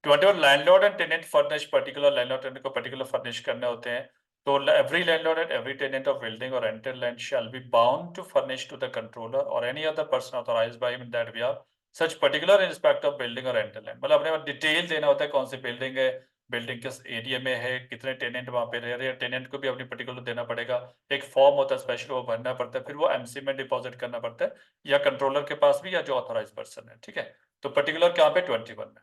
21 landlord and tenant furnish, particular landlord tenant को पर्टिकुलर फर्निश करने होते हैं, तो every landlord and every tenant of building or rented land shall be bound to furnish to the controller or any other person authorized by him in that we have such particular in respect of building or rented land। मतलब अपने डिटेल देना होता है कौन सी बिल्डिंग है, बिल्डिंग किस एरिया में है, कितने टेनेंट वहां पे रह रहे हैं, टेनेंट को भी अपनी पर्टिकुलर देना पड़ेगा, एक फॉर्म होता है स्पेशल वो भरना पड़ता है, फिर वो एमसी में डिपॉजिट करना पड़ता है या कंट्रोलर के पास भी या जो ऑथोराइज पर्सन है। ठीक है, तो पर्टिकुलर कहाँ पे? 21 में।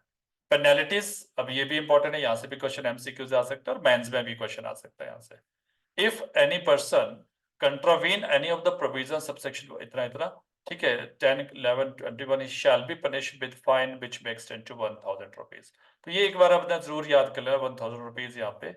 पेनल्टीज, अब ये भी इंपॉर्टेंट है, यहाँ से भी क्वेश्चन एमसीक्यूज आ सकता है और मेंस में भी क्वेश्चन आ सकता है यहाँ से। If any person contravene any of the provision subsection इतना ठीक है 10, 11, 21 he shall be punished with fine which may extend to 1000 rupees. तो ये एक बार अपना जरूर याद कर लेना, 1000 रुपीज यहाँ पे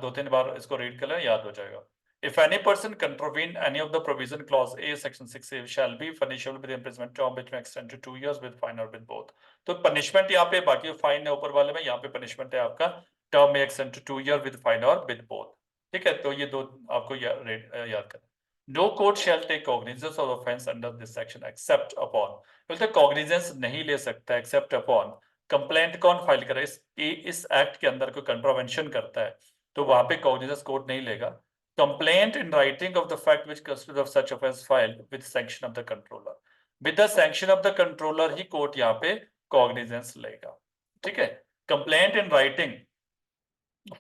2-3 बार इसको रीड कर लेना, याद हो जाएगा। If any person contravene any of the provision clause A section 6A shall be punishable with imprisonment term which may extend to 2 years with fine or with both। तो पनिशमेंट यहाँ पे, बाकी फाइन है ऊपर वाले में, यहाँ पे पनिशमेंट है आपका टर्म में extend to 2 year with fine or with both। ठीक है, तो ये दो आपको याद करना। No court shall take cognizance of offense under this section except upon, बोलते cognizance नहीं ले सकता except upon। कंप्लेंट कौन फाइल करे? इस एक्ट के अंदर कोई कंट्रावेंशन करता है तो वहां पे cognizance कोर्ट नहीं लेगा। Complaint in writing of the fact which consists of such offense filed with sanction of the controller, with the sanction of the controller he court यहाँ पे cognizance लेगा। ठीक है, complaint in writing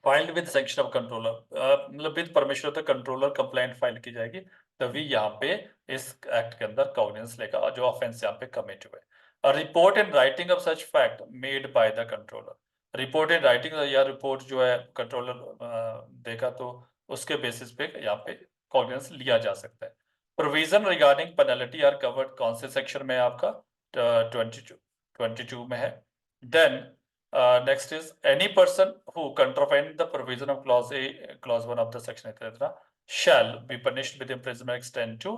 filed with sanction of controller, मतलब with permission of the controller complaint file की जाएगी, तभी यहाँ पे इस एक्ट के अंदर cognizance लेगा जो ऑफेंस यहाँ पे कमिट हुए। A report in writing of such fact made by the controller, report in writing या रिपोर्ट जो है कंट्रोलर देगा तो उसके बेसिस पे यहाँ पे कॉग्निजेंस लिया जा सकता है। Provision regarding penalty are covered कौन से सेक्शन में है आपका? 22 में है। Then next is any person who contravene the provision of clause A clause 1 of the section इतना shall be punished with imprisonment extend to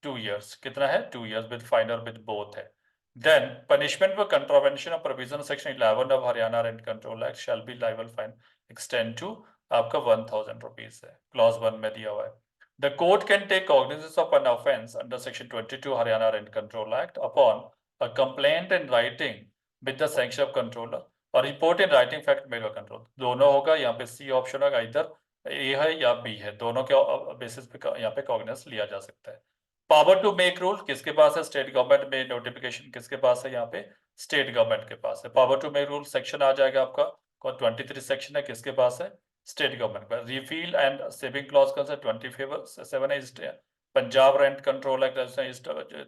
2 years। कितना है? 2 years with fine or with both है। Then punishment for contravention of provision section 11 of Haryana Rent Control Act shall be liable fine extend to आपका 1000 rupees है, clause 1 में दिया हुआ है। The court can take cognizance of an offence under section 22 Haryana Rent Control Act upon a complaint in writing with the sanction of controller और report in writing fact made by control। दोनों होगा, यहाँ पे C ऑप्शन होगा, इधर A है या B है, दोनों के बेसिस पे यहाँ पे कॉग्निजेंस लिया जा सकता है। पावर टू मेक रूल किसके पास है? स्टेट गवर्नमेंट में। नोटिफिकेशन किसके पास है? यहाँ पे स्टेट गवर्नमेंट के पास है। Power to make rule section आ जाएगा आपका कौन? 23 सेक्शन है, किसके पास है? स्टेट गवर्नमेंट का। रिफील एंड सेविंग क्लॉज कौन सा? 27 है पंजाब रेंट कंट्रोल एक्ट।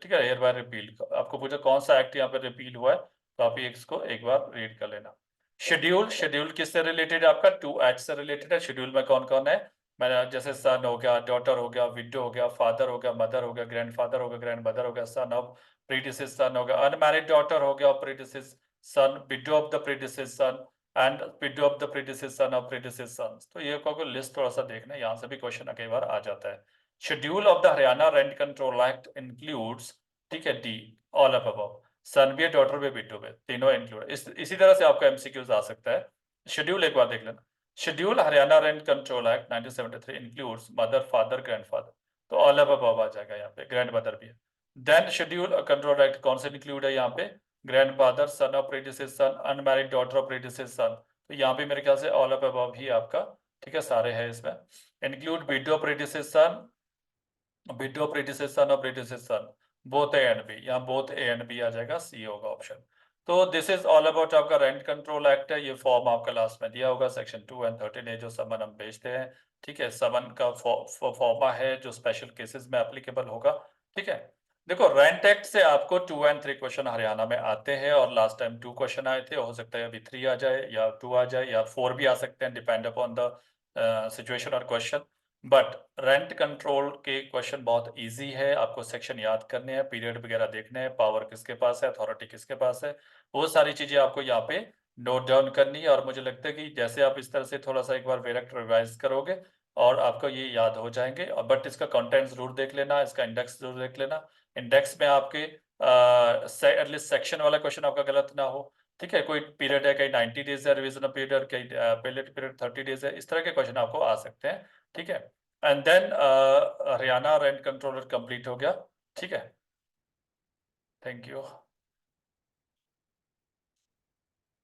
ठीक है, रिपील आपको पूछा कौन सा एक्ट यहाँ पे रिपील हुआ है, तो आप इसको एक बार रीड कर लेना। शेड्यूल शेड्यूल किससे रिलेटेड है आपका? 2H से रिलेटेड है। शेड्यूल में कौन कौन है? मैंने जैसे सन हो गया, डॉटर हो गया, विडो हो गया, फादर हो गया, मदर हो गया, ग्रैंडफादर हो गया, ग्रैंडमदर हो गया, सन ऑफ प्रीडिसेस सन हो गया, अनमैरिड डॉटर हो गया, predeceased son, widow of the predeceased son and widow of the predeceased son of predeceased son. तो ये को लिस्ट थोड़ा सा देखना, यहाँ से भी क्वेश्चन कई बार आ जाता है। Schedule of the Haryana rent control act includes, ठीक है, डी ऑल ऑफ अबव, सन भी है, डॉटर भी, बिट्टू भी, तीनों इंक्लूड। इसी तरह से आपका एमसीक्यूज आ सकता है। शेड्यूल एक बार देख लेना। Schedule Haryana rent control act 1973 includes mother, father, grandfather, तो ऑल ऑफ अबव आ जाएगा यहाँ पे, ग्रैंड मदर भी है। देन शेड्यूल कंट्रोल एक्ट कौन से इंक्लूड है यहाँ पे? Grandfather, son of predeceased son, unmarried daughter of predeceased son, तो यहाँ पे मेरे ख्याल से ऑल ऑफ अबव ही आपका, ठीक है, सारे हैं इसमें। इंक्लूड विडो प्रीडिसेस सन, विडो प्रीडिसेस सन और प्रीडिसेस सन, बोथ ए एंड बी, यहाँ बोथ ए एंड बी आ जाएगा, सी होगा ऑप्शन। तो दिस इज ऑल अबाउट आपका रेंट कंट्रोल एक्ट है। ये फॉर्म आपका लास्ट में दिया होगा, सेक्शन 2 एंड 13 है, जो समन हम भेजते हैं, ठीक है। समन का फॉर्मा है जो स्पेशल केसेस में एप्लीकेबल होगा, ठीक है। देखो, रेंट एक्ट से आपको 2 एंड 3 क्वेश्चन हरियाणा में आते हैं, और लास्ट टाइम 2 क्वेश्चन आए थे, हो सकता है अभी 3 आ जाए या 2 आ जाए या 4 भी आ सकते हैं, डिपेंड अपॉन द सिचुएशन और क्वेश्चन। बट रेंट कंट्रोल के क्वेश्चन बहुत इजी है, आपको सेक्शन याद करने हैं, पीरियड वगैरह देखने हैं, पावर किसके पास है, अथॉरिटी किसके पास है, वो सारी चीजें आपको यहाँ पे नोट डाउन करनी है। और मुझे लगता है कि जैसे आप इस तरह से थोड़ा सा एक बार डायरेक्ट रिवाइज करोगे और आपको ये याद हो जाएंगे। और बट इसका कंटेंट जरूर देख लेना, इसका इंडेक्स जरूर देख लेना। इंडेक्स में आपके एटलीस्ट सेक्शन वाला क्वेश्चन आपका गलत ना हो, ठीक है। कोई पीरियड है, कहीं 90 डेज है रिविजन पीरियड, कहीं पहले पीरियड 30 डेज है, इस तरह के क्वेश्चन आपको आ सकते हैं, ठीक है। And then Haryana rent controller complete हो गया, ठीक है। Thank you.